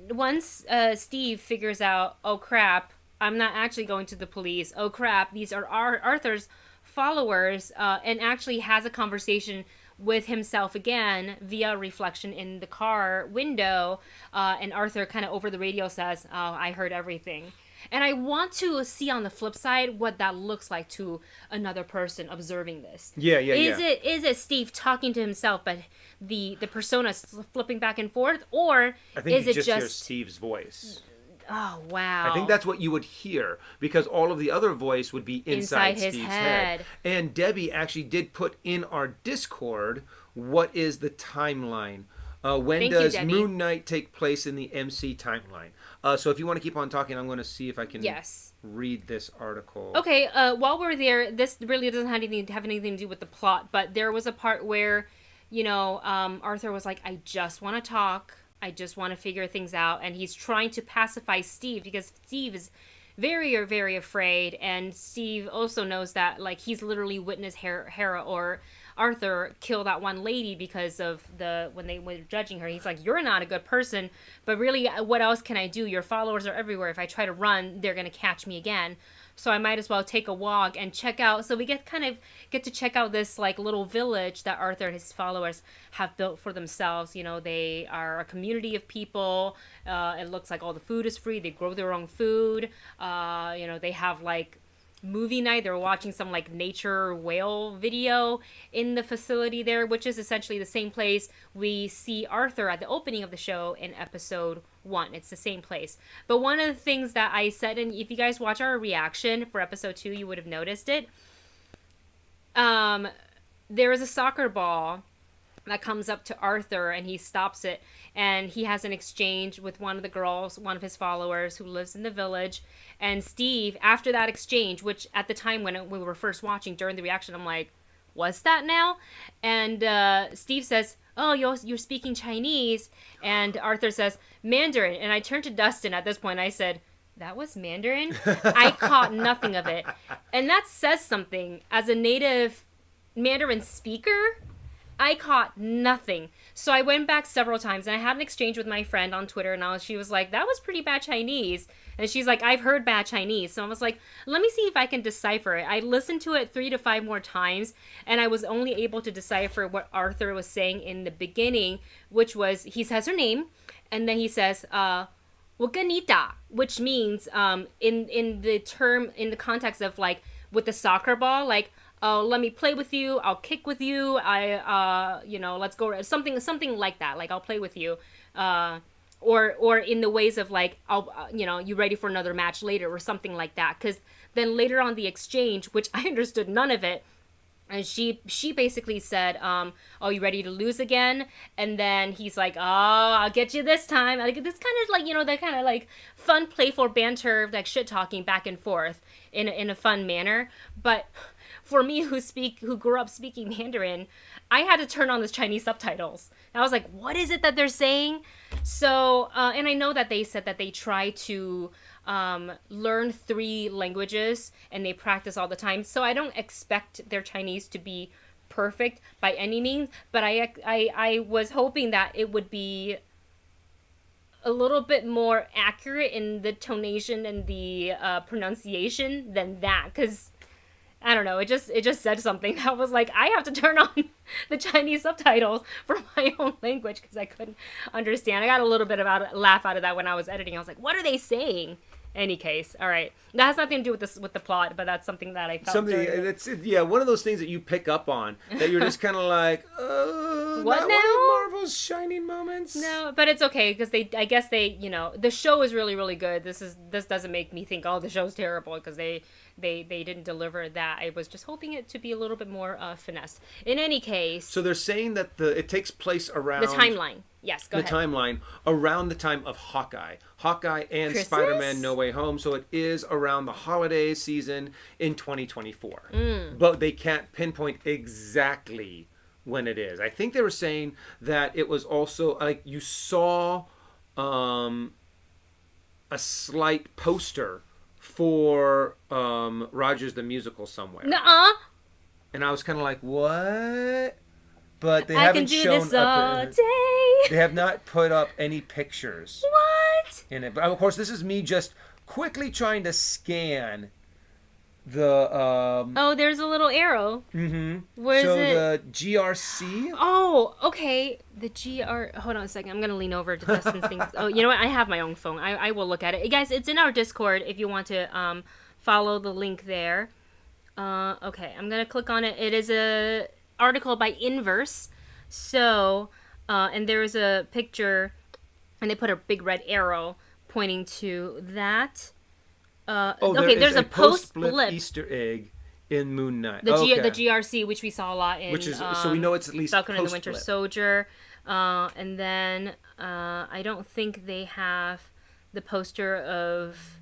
once Steve figures out, oh crap, I'm not actually going to the police. Oh crap, these are Arthur's followers, and actually has a conversation with himself again via reflection in the car window, and Arthur kind of over the radio says, oh, I heard everything. And I want to see on the flip side what that looks like to another person observing this. Yeah. Is it Steve talking to himself, but the persona's flipping back and forth, or I think is you it just hear Steve's voice. Oh wow! I think that's what you would hear, because all of the other voice would be inside his Steve's head. And Debbie actually did put in our Discord what is the timeline. When Thank you, does Debbie. Moon Knight take place in the MC timeline? So if you want to keep on talking, I'm going to see if I can read this article. Okay, while we're there, this really doesn't have anything to do with the plot, but there was a part where, Arthur was like, I just want to talk. I just want to figure things out. And he's trying to pacify Steve because Steve is very, very afraid. And Steve also knows that, like, he's literally witnessed Hera or Arthur kill that one lady because of when they were judging her. He's like, you're not a good person, but really, what else can I do? Your followers are everywhere. If I try to run, they're going to catch me again. So I might as well take a walk and check out. So we get to check out this like little village that Arthur and his followers have built for themselves. They are a community of people. It looks like all the food is free. They grow their own food. They have like movie night. They're watching some like nature whale video in the facility there, which is essentially the same place we see Arthur at the opening of the show in episode 1. It's the same place. But one of the things that I said, and if you guys watch our reaction for episode 2, you would have noticed it. There is a soccer ball that comes up to Arthur and he stops it, and he has an exchange with one of the girls, one of his followers who lives in the village. And Steve, after that exchange, which at the time when we were first watching during the reaction, I'm like, what's that now? And Steve says, oh, you're speaking Chinese. And Arthur says, Mandarin. And I turned to Dustin at this point. I said, that was Mandarin? I caught nothing of it. And that says something. As a native Mandarin speaker, I caught nothing. So I went back several times and I had an exchange with my friend on Twitter, and she was like, that was pretty bad Chinese. And she's like, I've heard bad Chinese. So I was like, let me see if I can decipher it. I listened to it 3 to 5 more times, and I was only able to decipher what Arthur was saying in the beginning, which was, he says her name, and then he says, 我跟你打, which means, in the context of like, with the soccer ball, like, oh, let me play with you. I'll kick with you. Let's go. Something like that. Like, I'll play with you. Or in the ways of like, you ready for another match later or something like that. Because then later on the exchange, which I understood none of it, and she basically said, oh, you ready to lose again? And then he's like, oh, I'll get you this time. Like, this kind of like, that kind of like fun, playful banter, like shit talking back and forth in a fun manner. But for me who grew up speaking Mandarin, I had to turn on the Chinese subtitles. And I was like, what is it that they're saying? So, and I know that they said that they try to learn 3 languages and they practice all the time. So I don't expect their Chinese to be perfect by any means, but I was hoping that it would be a little bit more accurate in the tonation and the pronunciation than that, because I don't know, it just said something. I was like, I have to turn on the Chinese subtitles for my own language because I couldn't understand. I got a little bit of a laugh out of that when I was editing. I was like, what are they saying? Any case, all right. That has nothing to do with the plot, but that's something that I felt. One of those things that you pick up on that you're just kind of like, what now? One of Marvel's shining moments. No, but it's okay because I guess they, the show is really, really good. This doesn't make me think, oh, the show's terrible because they didn't deliver that. I was just hoping it to be a little bit more finessed. In any case, so they're saying that it takes place around the timeline. Yes, go ahead. The timeline around the time of Hawkeye and Christmas? Spider-Man No Way Home. So it is around the holiday season in 2024. But they can't pinpoint exactly when it is. I think they were saying that it was also like you saw a slight poster for Rogers the Musical somewhere. Nuh-uh. And I was kind of like, what? But they I haven't can do shown this up. all day. They have not put up any pictures What? in it. But of course, this is me just quickly trying to scan the. Oh, there's a little arrow. Mm-hmm. Where is it? The GRC. Oh, okay. The GR. Hold on a second. I'm going to lean over to Dustin's things. Oh, you know what? I have my own phone. I will look at it. Guys, it's in our Discord if you want to follow the link there. Okay, I'm going to click on it. It is a article by Inverse. So, and there is a picture, and they put a big red arrow pointing to that. Okay, there's a post-blip Easter egg in Moon Knight. The GRC, which we saw a lot in. Which is so we know it's at least Falcon and the Winter Soldier, and then I don't think they have the poster of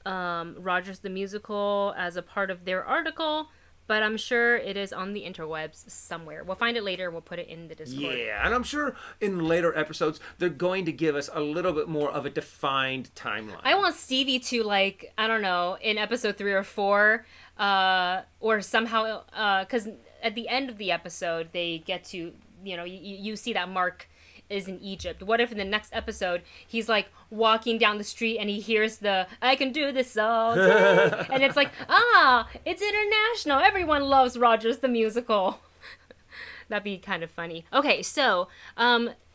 Rogers the Musical as a part of their article. But I'm sure it is on the interwebs somewhere. We'll find it later. We'll put it in the Discord. Yeah, and I'm sure in later episodes, they're going to give us a little bit more of a defined timeline. I want Stevie to, like, I don't know, in episode 3 or 4, or somehow, because at the end of the episode, they get to, you see that Mark is in Egypt. What if in the next episode he's like walking down the street and he hears the "I can do this all day," and it's like, it's international. Everyone loves Rogers the Musical. That'd be kind of funny. Okay, so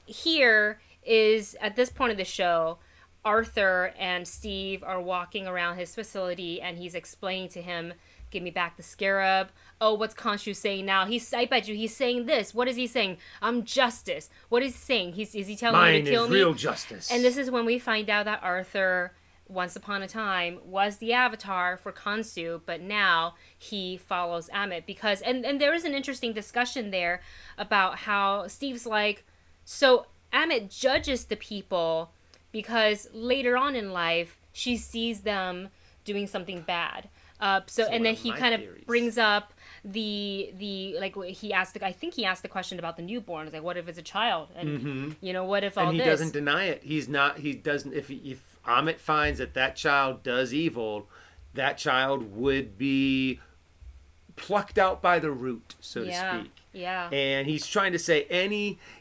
here is at this point of the show, Arthur and Steve are walking around his facility and he's explaining to him, "Give me back the scarab. Oh, what's Khonshu saying now? I bet you he's saying this. What is he saying? I'm justice. What is he saying? Is he telling me to kill me? Mine is real justice." And this is when we find out that Arthur, once upon a time, was the avatar for Khonshu, but now he follows Amit because and there is an interesting discussion there about how Steve's like, so Amit judges the people because later on in life she sees them doing something bad. And then he kind of brings up the like he asked I think he asked the question about the newborn. It's like, what if it's a child? And what if all this? And he doesn't deny it. He doesn't. If Amit finds that child does evil, that child would be plucked out by the root, so to speak. Yeah. And he's trying to say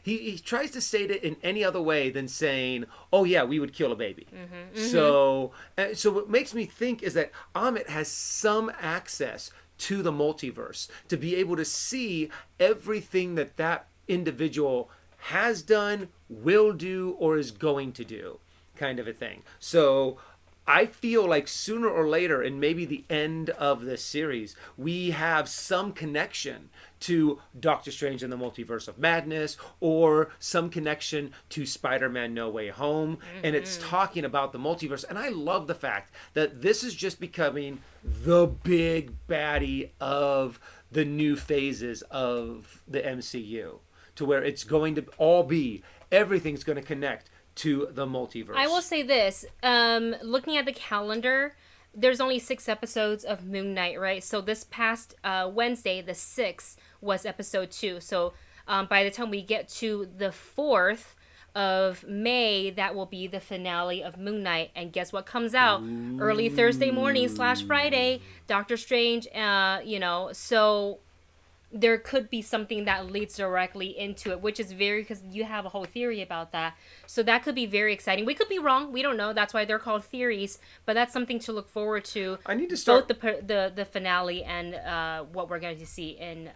he tries to say it in any other way than saying, "Oh yeah, we would kill a baby." Mm-hmm, mm-hmm. So what makes me think is that Amit has some access to the multiverse to be able to see everything that individual has done, will do, or is going to do, kind of a thing. So I feel like sooner or later, and maybe the end of this series, we have some connection to Doctor Strange and the Multiverse of Madness, or some connection to Spider-Man No Way Home, and it's talking about the multiverse. And I love the fact that this is just becoming the big baddie of the new phases of the MCU, to where it's going to all be, everything's going to connect to the multiverse. I will say this, looking at the calendar, there's only 6 episodes of Moon Knight, right? So this past Wednesday, the 6th, was episode 2. So by the time we get to the 4th of May, that will be the finale of Moon Knight. And guess what comes out? Early Thursday morning / Friday, Doctor Strange, so there could be something that leads directly into it, which is because you have a whole theory about that. So that could be very exciting. We could be wrong. We don't know. That's why they're called theories. But that's something to look forward to. I need to start both the finale and what we're going to see in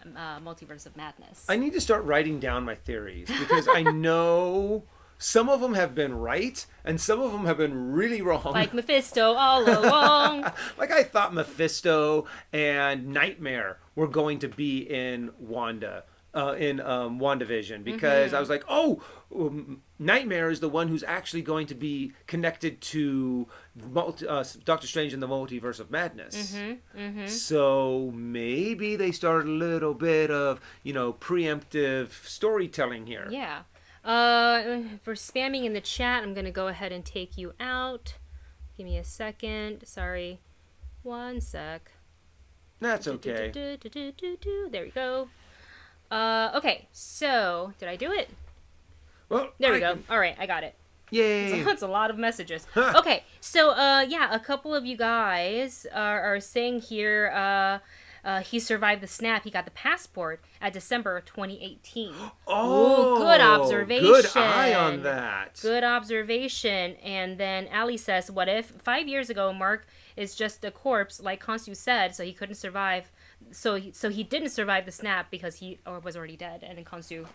Multiverse of Madness. I need to start writing down my theories because I know some of them have been right and some of them have been really wrong. Like Mephisto all along. Like I thought Mephisto and Nightmare were going to be in WandaVision because I was like, Nightmare is the one who's actually going to be connected to Doctor Strange in the Multiverse of Madness. So maybe they started a little bit of, preemptive storytelling here. Yeah. For spamming in the chat, I'm going to go ahead and take you out. Give me a second. Sorry. 1 sec. That's okay. There we go. Okay, so did I do it? Well, there we go. All right, I got it. Yay! That's a lot of messages. Okay, so a couple of you guys are saying here he survived the snap. He got the passport at December 2018. Oh, ooh, good observation. Good eye on that. Good observation. And then Ali says, what if 5 years ago Mark is just a corpse, like Khonshu said, so he couldn't survive. So he didn't survive the snap because he was already dead. And then Khonshu.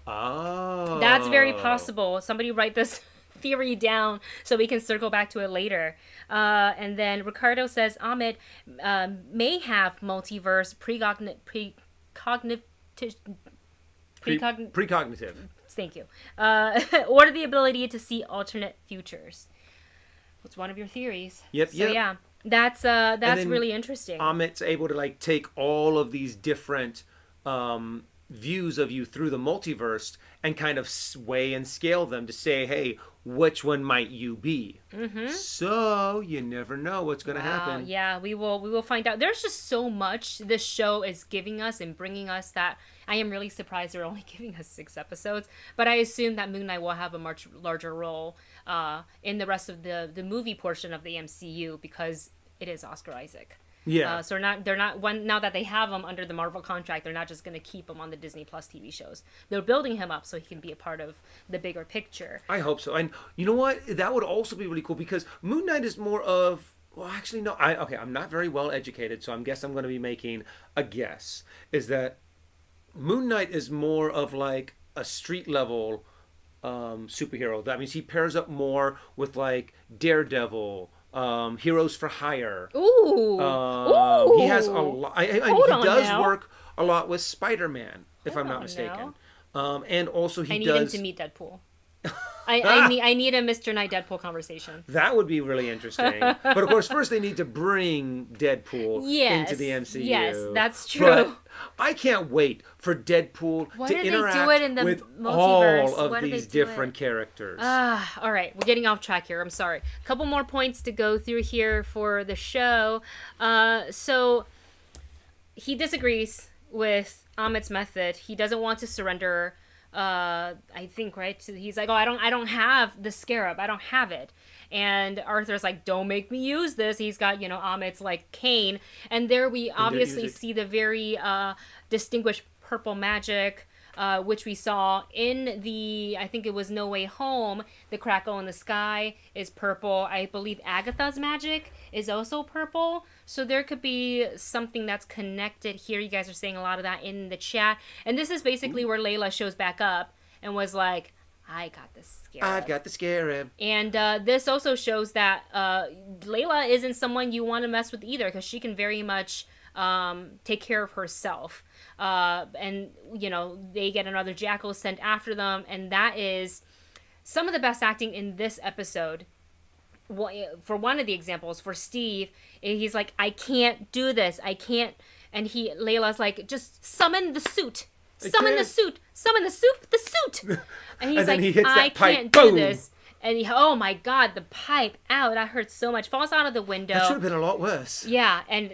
Oh. That's very possible. Somebody write this theory down so we can circle back to it later. And then Ricardo says Ahmed may have multiverse precognitive. Thank you. Or the ability to see alternate futures. It's one of your theories. Yep. So yeah, that's really interesting. Ahmed's able to take all of these different views of you through the multiverse and kind of weigh and scale them to say, hey, which one might you be? So you never know what's going to happen. Yeah, we will find out. There's just so much this show is giving us and bringing us that I am really surprised they're only giving us 6 episodes. But I assume that Moon Knight will have a much larger role in the rest of the movie portion of the MCU because it is Oscar Isaac. Yeah. So they're not now that they have him under the Marvel contract, they're not just going to keep him on the Disney Plus TV shows. They're building him up so he can be a part of the bigger picture. I hope so. And you know what? That would also be really cool because Moon Knight is more of, well, actually, no. I'm not very well educated, so I guess I'm going to be making a guess. Is that Moon Knight is more of like a street level superhero. That means he pairs up more with like Daredevil, Heroes for Hire. Ooh. He has a lot. He does work a lot with Spider-Man, if I'm not mistaken. And also I need him to meet Deadpool. I need a Mr. Knight Deadpool conversation. That would be really interesting. But of course, first they need to bring Deadpool into the MCU. Yes, that's true. But I can't wait for Deadpool to interact with all of these different characters. All right, we're getting off track here. I'm sorry. A couple more points to go through here for the show. So he disagrees with Ahmed's method. He doesn't want to surrender. I think, right? So he's like, I don't have the scarab. I don't have it. And Arthur's like, don't make me use this. He's got, Ahmed's like cane. And there we obviously see the very distinguished purple magic, which we saw in I think it was No Way Home. The crackle in the sky is purple. I believe Agatha's magic is also purple. So there could be something that's connected here. You guys are saying a lot of that in the chat. And this is basically where Layla shows back up and was like, I got the scarab. I've got the scarab. And this also shows that Layla isn't someone you want to mess with either, because she can very much take care of herself. And, they get another jackal sent after them. And that is some of the best acting in this episode. For one of the examples, for Steve, he's like, I can't do this. I can't. And Layla's like, just summon the suit. Summon the suit. Summon the suit. And he's like, I can't do this. And oh my God, the pipe, ow, that hurts so much. Falls out of the window. That should have been a lot worse. Yeah, and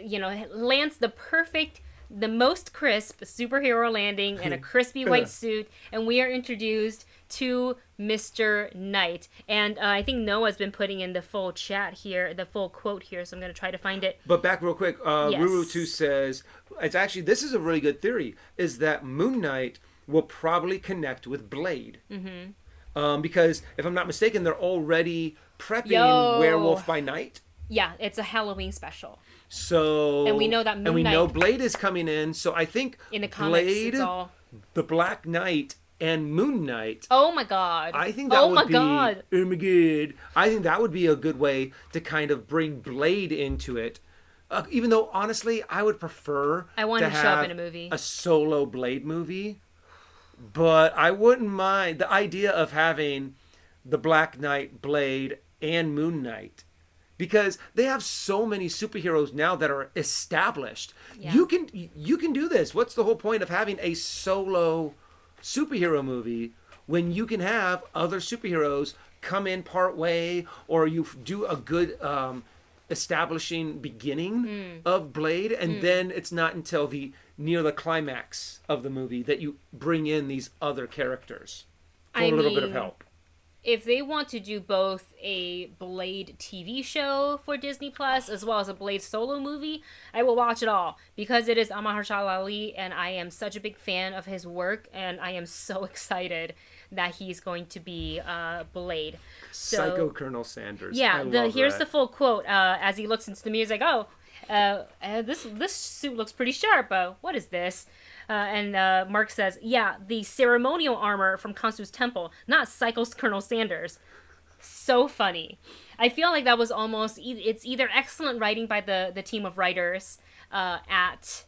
lands the most crisp superhero landing in a crispy white suit, and we are introduced to Mr. Knight. And I think Noah's been putting in the full chat here, the full quote here, so I'm going to try to find it. But back real quick, Ruru2 says, this is a really good theory, is that Moon Knight will probably connect with Blade. Mm-hmm. Because, if I'm not mistaken, they're already prepping Werewolf by Night. Yeah, it's a Halloween special. So, and we know that Moon Knight, know Blade is coming in. So I think in the comics, Blade, the Black Knight, and Moon Knight. Oh my God! I think that would be. Oh my God! I think that would be a good way to kind of bring Blade into it. Even though honestly, I would prefer. I want to him to show up in a movie. A solo Blade movie, but I wouldn't mind the idea of having the Black Knight, Blade, and Moon Knight. Because they have so many superheroes now that are established. Yeah. You can do this. What's the whole point of having a solo superhero movie when you can have other superheroes come in part way, or you do a good establishing beginning of Blade, and then it's not until near the climax of the movie that you bring in these other characters for a little bit of help. If they want to do both a Blade TV show for Disney Plus as well as a Blade solo movie, I will watch it all because it is Mahershala Ali, and I am such a big fan of his work, and I am so excited that he's going to be Blade. So, Psycho Colonel Sanders. Yeah, here's the full quote as he looks into the mirror. He's like, this suit looks pretty sharp. What is this? And Mark says, yeah, the ceremonial armor from Khonsu's temple, not Psycho Colonel Sanders. So funny. I feel like that was almost, it's either excellent writing by the team of writers at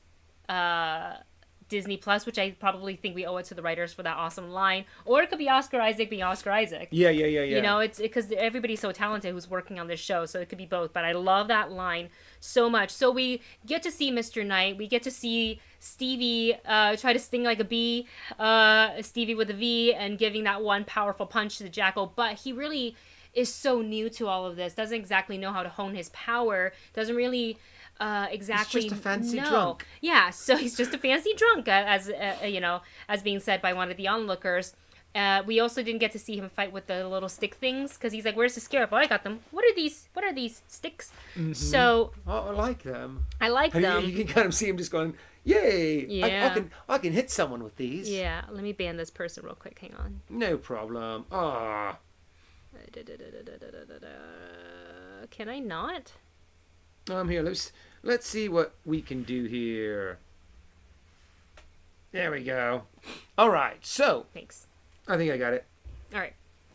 Disney Plus, which I probably think we owe it to the writers for that awesome line, or it could be Oscar Isaac being Oscar Isaac. Yeah. It's because everybody's so talented who's working on this show, so it could be both. But I love that line so much. So we get to see Mr. Knight. We get to see Stevie try to sting like a bee, Stevie with a V, and giving that one powerful punch to the Jackal. But he really is so new to all of this. Doesn't exactly know how to hone his power. Doesn't really exactly. He's just a fancy drunk. Yeah, so he's just a fancy drunk, as being said by one of the onlookers. We also didn't get to see him fight with the little stick things because he's like, "Where's the scarab?" Oh, I got them. What are these sticks? Mm-hmm. So I like them. I like them. You can kind of see him just going, "Yay! Yeah. I can hit someone with these." Yeah. Let me ban this person real quick. Hang on. No problem. Can I not? Here. Let's see what we can do here. There we go. All right. So. Thanks. I think I got it. All right.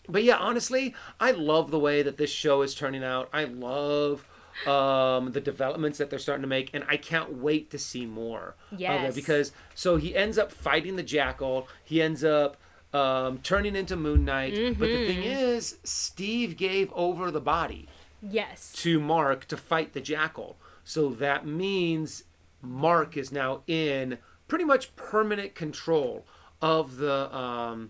But yeah, honestly, I love the way that this show is turning out. I love the developments that they're starting to make, and I can't wait to see more of it. Because so he ends up fighting the Jackal. He ends up turning into Moon Knight. Mm-hmm. But the thing is, Steve gave over the body. Yes. To Mark to fight the Jackal. So that means Mark is now in pretty much permanent control of the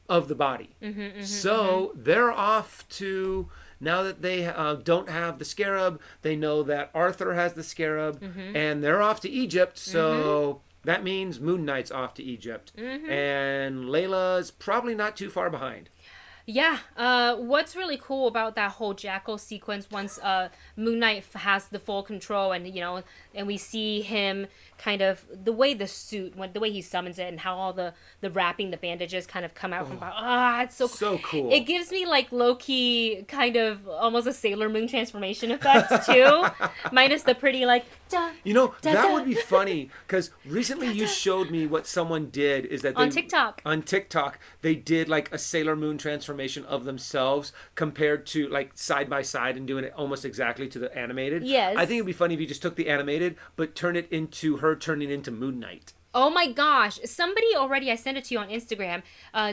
body. So they're off to, now that they don't have the scarab, they know that Arthur has the scarab, and they're off to Egypt. So that means Moon Knight's off to Egypt. And Layla's probably not too far behind. Yeah, what's really cool about that whole Jackal sequence once Moon Knight has the full control and we see him kind of, the way the suit, the way he summons it and how all the wrapping, the bandages kind of come out from it's so cool. It gives me like low-key kind of almost a Sailor Moon transformation effect too, minus the pretty like, that would be funny because recently you showed me what someone did is that on TikTok they did like a Sailor Moon transformation of themselves compared to like side by side and doing it almost exactly to the animated. Yes. I think it'd be funny if you just took the animated but turn it into her turning into Moon Knight. Oh my gosh. Somebody already, I sent it to you on Instagram,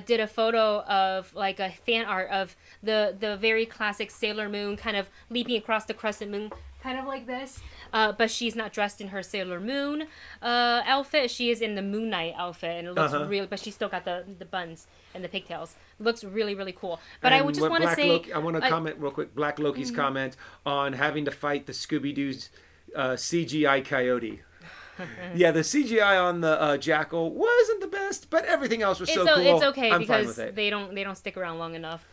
did a photo of like a fan art of the very classic Sailor Moon kind of leaping across the crescent moon kind of like this. But she's not dressed in her Sailor Moon outfit. She is in the Moon Knight outfit, and it looks really. But she's still got the buns and the pigtails. Looks really, really cool. But I would just want to say, Loki, I want to comment real quick. Black Loki's comment on having to fight the Scooby-Doo's CGI coyote. Yeah, the CGI on the jackal wasn't the best, but everything else was so cool. It's okay I'm fine because with it. they don't stick around long enough.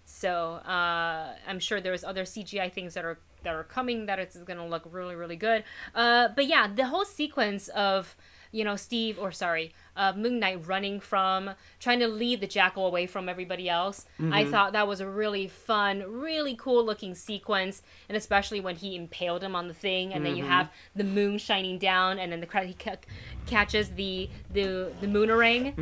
So I'm sure there's other CGI things that are coming that it's going to look really, really good. But yeah, the whole sequence of Moon Knight running from, trying to lead the jackal away from everybody else. I thought that was a really fun, really cool looking sequence, and especially when he impaled him on the thing, and then you have the moon shining down, and then he catches the moonerang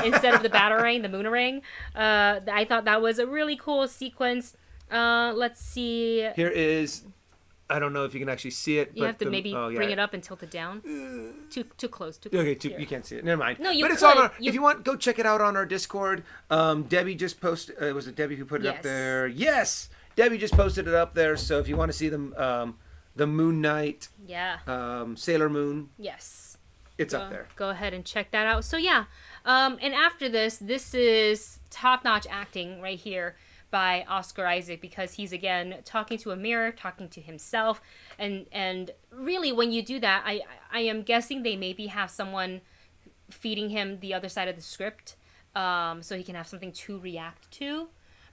instead of the batarang, the moonerang. I thought that was a really cool sequence. Let's see. Here is. I don't know if you can actually see it. You have to maybe bring it up and tilt it down. Too close. Okay, you can't see it. Never mind. No, but it's on our. If you want, go check it out on our Discord. Debbie just posted. Was it Debbie who put it up there? Yes, Debbie just posted it up there. So if you want to see the Moon Knight, Sailor Moon, yes, it's up there. Go ahead and check that out. So yeah, and after this is top-notch acting right here by Oscar Isaac, because he's again talking to a mirror, talking to himself, and really when you do that, I am guessing they maybe have someone feeding him the other side of the script, so he can have something to react to.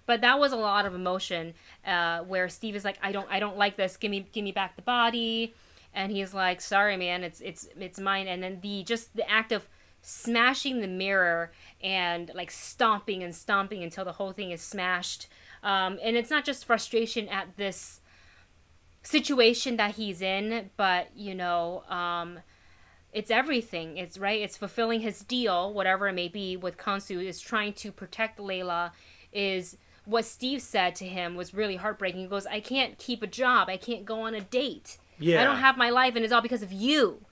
But that was a lot of emotion, where Steve is like, I don't like this. Give me back the body, and he's like, sorry man, it's mine. And then the act of smashing the mirror and like stomping until the whole thing is smashed. And it's not just frustration at this situation that he's in, but it's everything. It's fulfilling his deal, whatever it may be, with Khonshu, is trying to protect Layla. Is what Steve said to him was really heartbreaking. He goes, I can't keep a job, I can't go on a date, I don't have my life, and it's all because of you,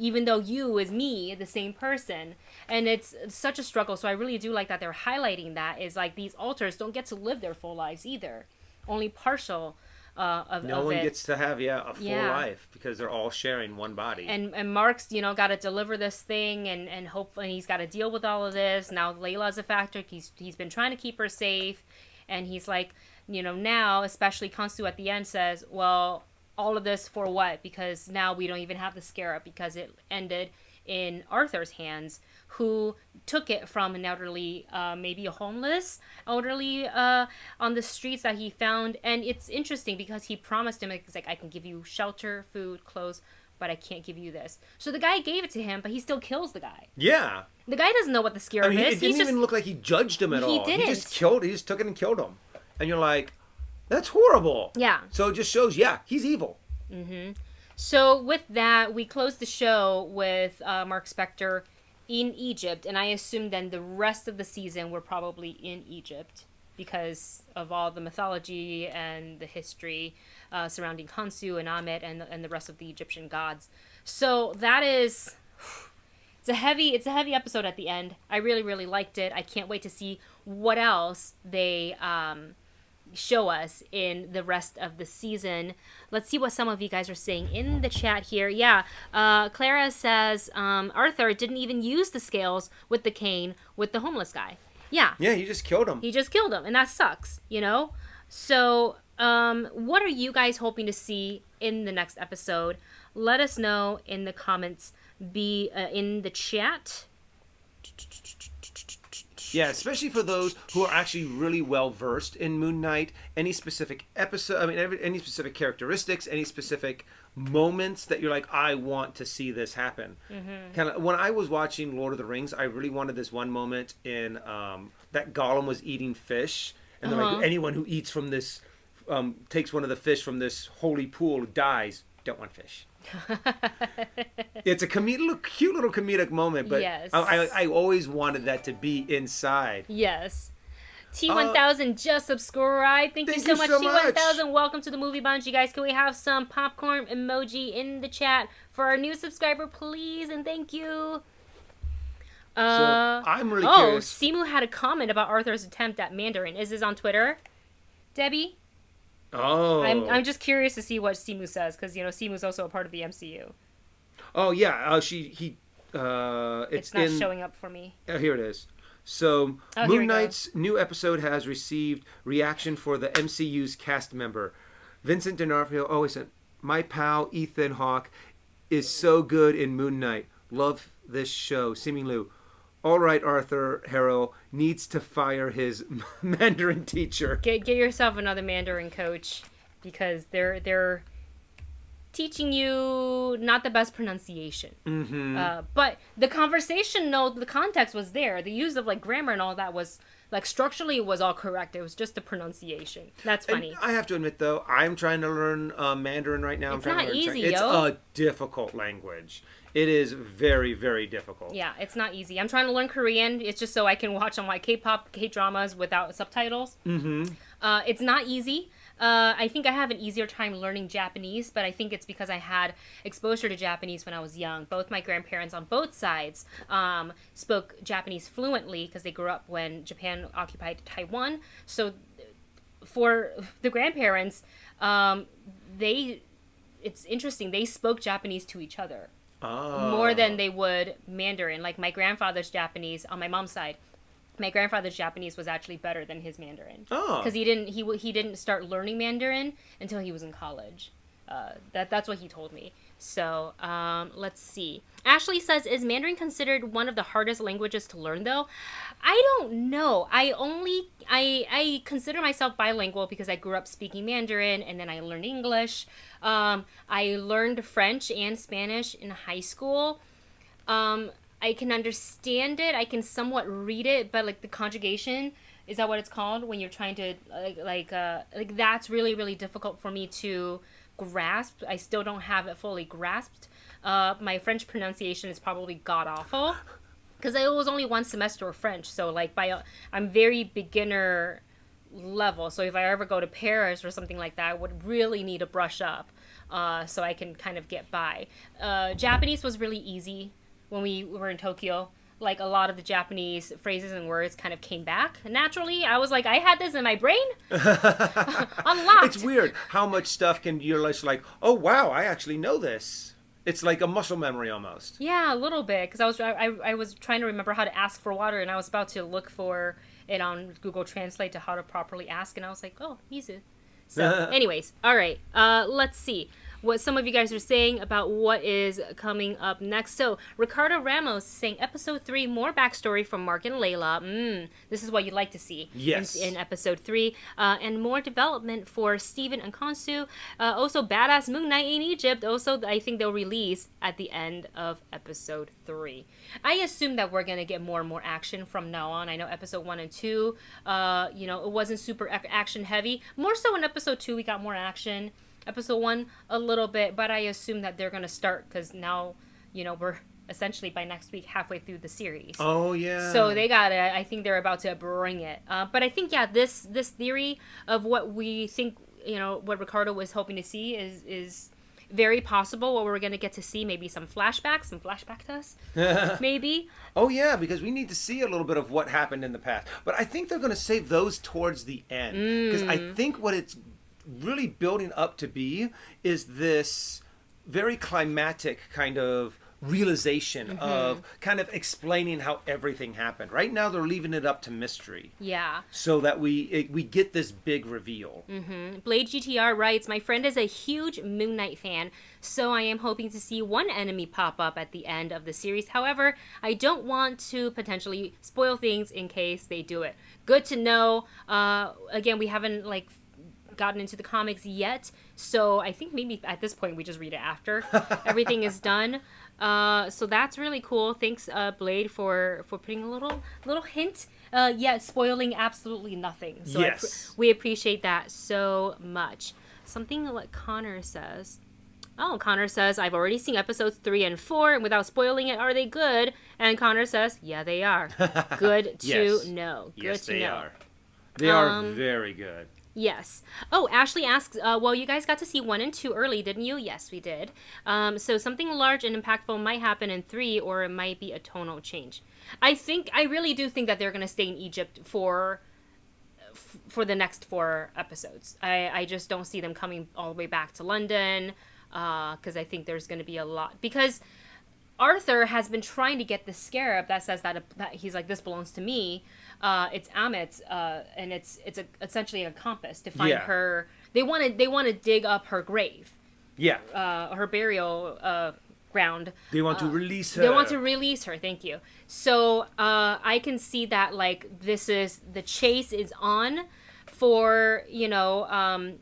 even though you is me, the same person. And it's such a struggle. So I really do like that they're highlighting that, is like these alters don't get to live their full lives either. Only partial of it. No one gets to have a full life, because they're all sharing one body. And Mark's, got to deliver this thing, and hopefully he's got to deal with all of this. Now Layla's a factor. He's been trying to keep her safe. And he's like, now, especially Khonshu at the end says, well, all of this for what? Because now we don't even have the scarab, because it ended in Arthur's hands, who took it from an elderly, maybe a homeless elderly on the streets that he found. And it's interesting because he promised him, it's like, I can give you shelter, food, clothes, but I can't give you this. So the guy gave it to him, but he still kills the guy. Yeah. The guy doesn't know what the scarab is. It didn't even look like he judged him at all. He didn't. He just took it and killed him. And you're like, that's horrible. Yeah. So it just shows, he's evil. Mm-hmm. So with that, we close the show with Mark Spector in Egypt, and I assume then the rest of the season we're probably in Egypt because of all the mythology and the history surrounding Khonshu and Ammit and the rest of the Egyptian gods. So that is, it's a heavy episode at the end. I really, really liked it. I can't wait to see what else they show us in the rest of the season. Let's see what some of you guys are saying in the chat here. Clara says Arthur didn't even use the scales with the cane with the homeless guy. Yeah, he just killed him. And that sucks, So what are you guys hoping to see in the next episode? Let us know in the comments, in the chat. Yeah, especially for those who are actually really well versed in Moon Knight. Any specific episode, any specific characteristics, any specific moments that you're like, I want to see this happen. Mm-hmm. Kind of when I was watching Lord of the Rings, I really wanted this one moment in that Gollum was eating fish, and they're like, anyone who eats from this, takes one of the fish from this holy pool dies. Don't want fish. It's a cute little comedic moment, but yes. I always wanted that to be inside. Yes. T1000 just subscribed. Thank you so much, T1000. Welcome to the Movie Bunch. You guys, can we have some popcorn emoji in the chat for our new subscriber, please? And thank you. So I'm really curious. Simu had a comment about Arthur's attempt at Mandarin. Is this on Twitter, Debbie? Oh. I'm just curious to see what Simu says because Simu's also a part of the MCU. Oh yeah. It's not in. showing up for me. Here it is. So Oh, here we Moon go. Knight's new episode has received reaction for the MCU's cast member Vincent D'Onofrio. Oh, he said, "My pal Ethan Hawke is so good in Moon Knight. Love this show." Simu Liu. All right, Arthur Harrow needs to fire his Mandarin teacher. Get yourself another Mandarin coach because they're teaching you not the best pronunciation. But the conversation, no, the context was there. The use of like grammar and all that was like structurally it was all correct. It was just the pronunciation. That's funny. And I have to admit though, I'm trying to learn Mandarin right now. It's not easy, It's yo. a difficult language. It is very, very difficult. Yeah, it's not easy. I'm trying to learn Korean. It's just so I can watch on my K-pop, K-dramas without subtitles. It's not easy. I think I have an easier time learning Japanese, but I think it's because I had exposure to Japanese when I was young. Both my grandparents on both sides spoke Japanese fluently because they grew up when Japan occupied Taiwan. So for the grandparents, it's interesting. They spoke Japanese to each other. More than they would Mandarin. Like my grandfather's Japanese on my mom's side, my grandfather's Japanese was actually better than his Mandarin. Because he didn't start learning Mandarin until he was in college. That's what he told me. So let's see. Ashley says, "Is Mandarin considered one of the hardest languages to learn though?" I don't know. I consider myself bilingual because I grew up speaking Mandarin and then I learned English. I learned French and Spanish in high school. I can understand it. I can somewhat read it, but like the conjugation, is that what it's called when you're trying to like that's really, really difficult for me to grasp. I still don't have it fully grasped. My French pronunciation is probably god awful because it was only one semester of French, so like I'm very beginner level. So if I ever go to Paris or something like that, I would really need to brush up so I can kind of get by. Japanese was really easy when we were in Tokyo. Like a lot of the Japanese phrases and words kind of came back naturally. I was like, I had this in my brain. Unlocked. It's weird how much stuff you're just like, oh wow, I actually know this. It's like a muscle memory almost. Yeah, a little bit. Because I was trying to remember how to ask for water, and I was about to look for it on Google Translate to how to properly ask, and I was like, oh, mizu. So, anyways, all right. Let's see what some of you guys are saying about what is coming up next. So, Ricardo Ramos is saying episode 3, more backstory from Mark and Layla. This is what you'd like to see. Yes. In episode 3. And more development for Steven and Khonshu. Also, badass Moon Knight in Egypt. Also, I think they'll release at the end of episode 3. I assume that we're going to get more and more action from now on. I know episode 1 and 2, it wasn't super action heavy. More so in episode 2, we got more action. Episode 1 a little bit, but I assume that they're gonna start because now we're essentially by next week halfway through the series. Oh yeah, so I think they're about to bring it, but I think this theory of what we think what Ricardo was hoping to see is very possible. What we're gonna get to see, maybe some flashback to us. Maybe. Oh yeah, because we need to see a little bit of what happened in the past, but I think they're gonna save those towards the end because I think what it's really building up to be is this very climatic kind of realization of kind of explaining how everything happened. Right now they're leaving it up to mystery. Yeah. So that we get this big reveal. Blade GTR writes, "My friend is a huge Moon Knight fan, so I am hoping to see one enemy pop up at the end of the series. However, I don't want to potentially spoil things in case they do it." Good to know. Again, we haven't gotten into the comics yet, so I think maybe at this point we just read it after everything is done. So that's really cool. Thanks, Blade, for putting a little hint. Yet spoiling absolutely nothing. So yes, we appreciate that so much. Something like Connor says. Oh, Connor says, "I've already seen episodes 3 and 4, and without spoiling it, are they good?" And Connor says, "Yeah, they are." Good to know. Good yes, to they know. are. They are very good. Yes. Oh, Ashley asks, well, you guys got to see 1 and 2 early, didn't you? Yes, we did. So something large and impactful might happen in 3, or it might be a tonal change. I really do think that they're going to stay in Egypt for for the next 4 episodes. I just don't see them coming all the way back to London, because I think there's going to be a lot. Because Arthur has been trying to get the scarab that says that he's like, this belongs to me. It's Amit's, and it's essentially a compass to find her. They want to dig up her grave. Yeah. Her burial ground. They want to release her. They want to release her. Thank you. So I can see that like this is the chase is on for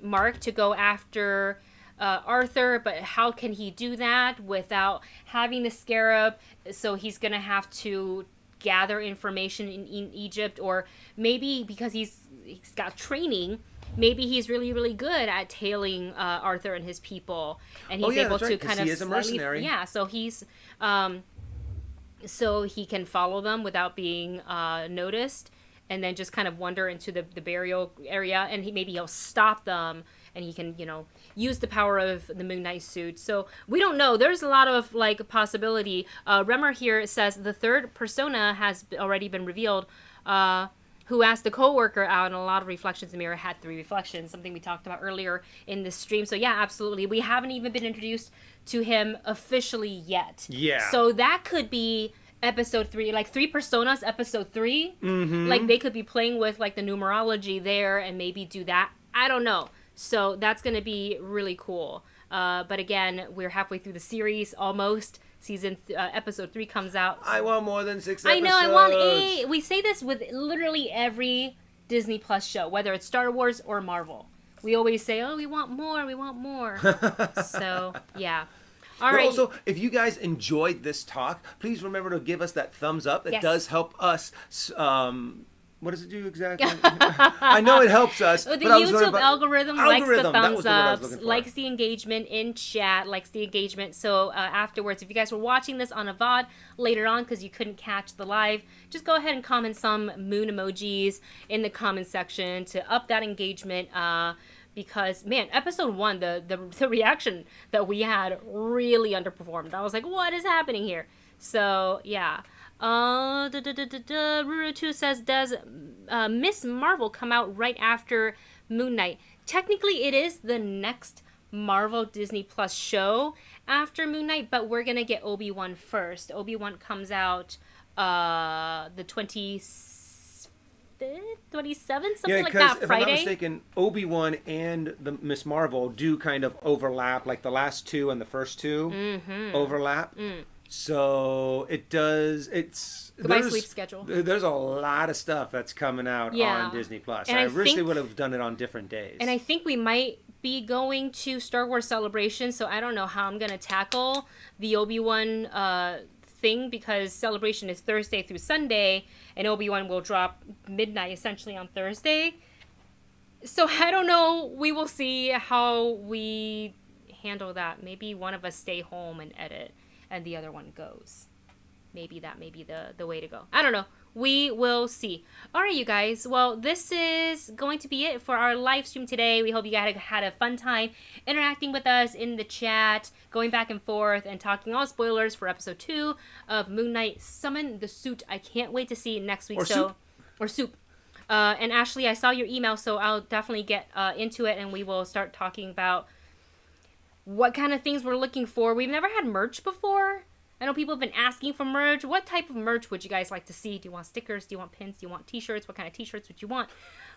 Mark to go after Arthur, but how can he do that without having the scarab? So he's gonna have to gather information in Egypt, or maybe because he's got training. Maybe he's really, really good at tailing Arthur and his people, and he's able to kind of. He is a mercenary. So he's, so he can follow them without being noticed, and then just kind of wander into the burial area, and maybe he'll stop them, and he can use the power of the Moon Knight suit. So we don't know. There's a lot of like possibility. Remmer here says the third persona has already been revealed. Who asked the co-worker out, and a lot of reflections. The mirror had 3 reflections, something we talked about earlier in this stream. So yeah, absolutely. We haven't even been introduced to him officially yet. Yeah. So that could be episode 3, like 3 personas, episode 3. Mm-hmm. Like they could be playing with like the numerology there and maybe do that. I don't know. So that's going to be really cool. But again, we're halfway through the series almost. Episode 3 comes out. I want more than 6 episodes. I know, I want 8. We say this with literally every Disney Plus show, whether it's Star Wars or Marvel. We always say, oh, we want more, we want more. So, yeah. All right. Also, if you guys enjoyed this talk, please remember to give us that thumbs up. It does help us. What does it do exactly? I know it helps us. The YouTube algorithm likes the thumbs ups, likes the engagement in chat, likes the engagement. So afterwards, if you guys were watching this on a VOD later on because you couldn't catch the live, just go ahead and comment some moon emojis in the comment section to up that engagement. Because, man, episode 1, the reaction that we had really underperformed. I was like, what is happening here? So, yeah. Ruru2 says, does Miss Marvel come out right after Moon Knight? Technically, it is the next Marvel Disney Plus show after Moon Knight, but we're going to get Obi-Wan first. Obi-Wan comes out the 27th, something like that, if Friday. I'm not mistaken, Obi-Wan and the Miss Marvel do kind of overlap, like the last 2 and the first 2 overlap. So it does. Goodbye sleep schedule. There's a lot of stuff that's coming out on Disney Plus. And I wish they would have done it on different days. And I think we might be going to Star Wars Celebration. So I don't know how I'm gonna tackle the Obi-Wan thing, because Celebration is Thursday through Sunday, and Obi-Wan will drop midnight essentially on Thursday. So I don't know. We will see how we handle that. Maybe one of us stay home and edit, and the other one goes. Maybe that may be the way to go. I don't know. We will see. All right, you guys. Well, this is going to be it for our live stream today. We hope you guys had a fun time interacting with us in the chat, going back and forth, and talking all spoilers for episode 2 of Moon Knight Summon the Suit. I can't wait to see next week. Or Soup. And Ashley, I saw your email, so I'll definitely get into it, and we will start talking about what kind of things we're looking for. We've never had merch before. I know people have been asking for merch. What type of merch would you guys like to see? Do you want stickers? Do you want pins? Do you want t-shirts? What kind of t-shirts would you want?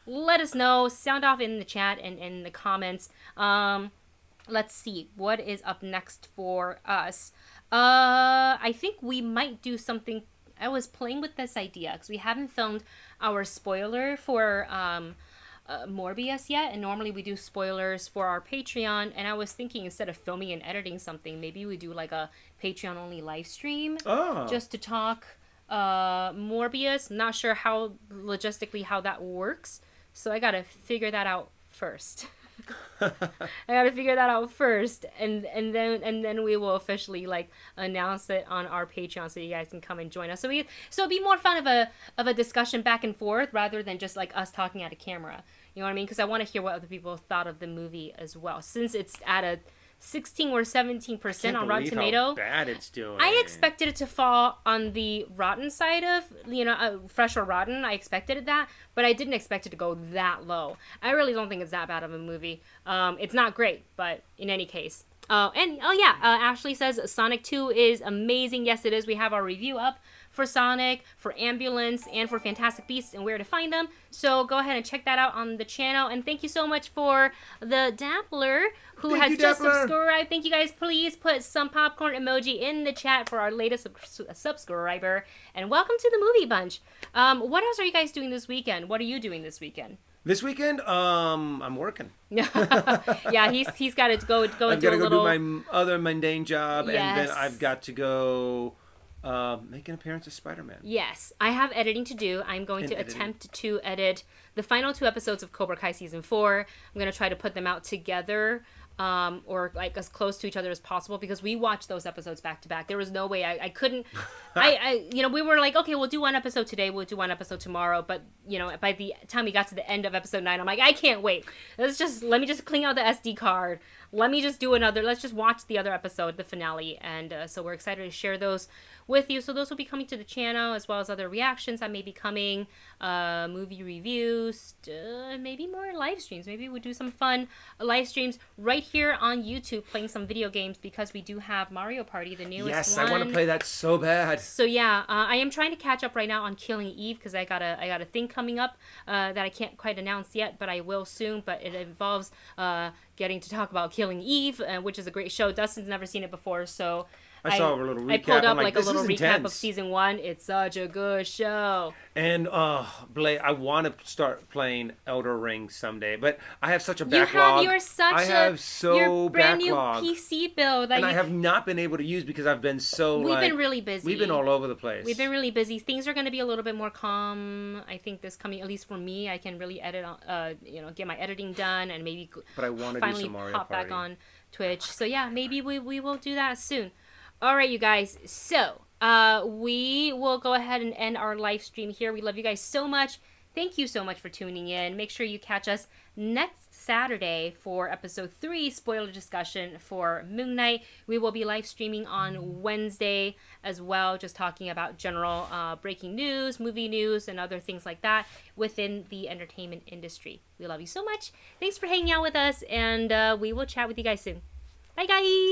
Let us know. Sound off in the chat and in the comments. Let's see. What is up next for us? I think we might do something. I was playing with this idea because we haven't filmed our spoiler for Morbius yet, and normally we do spoilers for our Patreon, and I was thinking instead of filming and editing something, maybe we do like a Patreon only live stream just to talk Morbius. I'm not sure how logistically how that works, so I gotta figure that out first. and then we will officially like announce it on our Patreon so you guys can come and join us. So it'd be more fun of a discussion back and forth rather than just like us talking at a camera. You know what I mean? Because I want to hear what other people thought of the movie as well, since it's at a 16 or 17% on Rotten Tomato. Tomato. Bad it's doing. I expected it to fall on the rotten side of, fresh or rotten. I expected that, but I didn't expect it to go that low. I really don't think it's that bad of a movie. It's not great, but in any case. Ashley says Sonic 2 is amazing. Yes, it is. We have our review up for Sonic, for Ambulance, and for Fantastic Beasts and where to find them. So go ahead and check that out on the channel. And thank you so much for the Dappler who has just subscribed. Thank you guys. Please put some popcorn emoji in the chat for our latest subscriber. And welcome to the Movie Bunch. What else are you guys doing this weekend? What are you doing this weekend? This weekend, I'm working. Yeah, he's got to go I've got to go do my other mundane job, yes. And then I've got to go make an appearance as Spider-Man. Yes, I have editing to do. I'm going to attempt to edit the final 2 episodes of Cobra Kai Season 4. I'm going to try to put them out together. Or like as close to each other as possible, because we watched those episodes back to back. There was no way I couldn't. We were like, okay, we'll do one episode today, we'll do one episode tomorrow. But by the time we got to the end of episode 9, I'm like, I can't wait. Let me just clean out the SD card. Let me just do another. Let's just watch the other episode, the finale, and so we're excited to share those with you. So those will be coming to the channel, as well as other reactions that may be coming, movie reviews, maybe more live streams. Maybe we'll do some fun live streams right here on YouTube, playing some video games, because we do have Mario Party, the newest one. Yes, I want to play that so bad. So yeah, I am trying to catch up right now on Killing Eve, because I got a thing coming up that I can't quite announce yet, but I will soon. But it involves getting to talk about Killing Eve, which is a great show. Dustin's never seen it before, so I saw a little recap. I pulled up like a little recap intense. of season 1. It's such a good show. And Blake, I want to start playing Elder Ring someday, but I have such a backlog. Your brand new PC build, and I have not been able to use because I've been so. We've been really busy. We've been all over the place. We've been really busy. Things are going to be a little bit more calm. I think this coming, at least for me, I can really edit, get my editing done, and maybe. But I want to do some Mario pop Party. back on Twitch. So yeah, maybe we will do that soon. All right, you guys. So we will go ahead and end our live stream here. We love you guys so much. Thank you so much for tuning in. Make sure you catch us next Saturday for episode 3, spoiler discussion for Moon Knight. We will be live streaming on Wednesday as well, just talking about general breaking news, movie news, and other things like that within the entertainment industry. We love you so much. Thanks for hanging out with us, and we will chat with you guys soon. Bye, guys.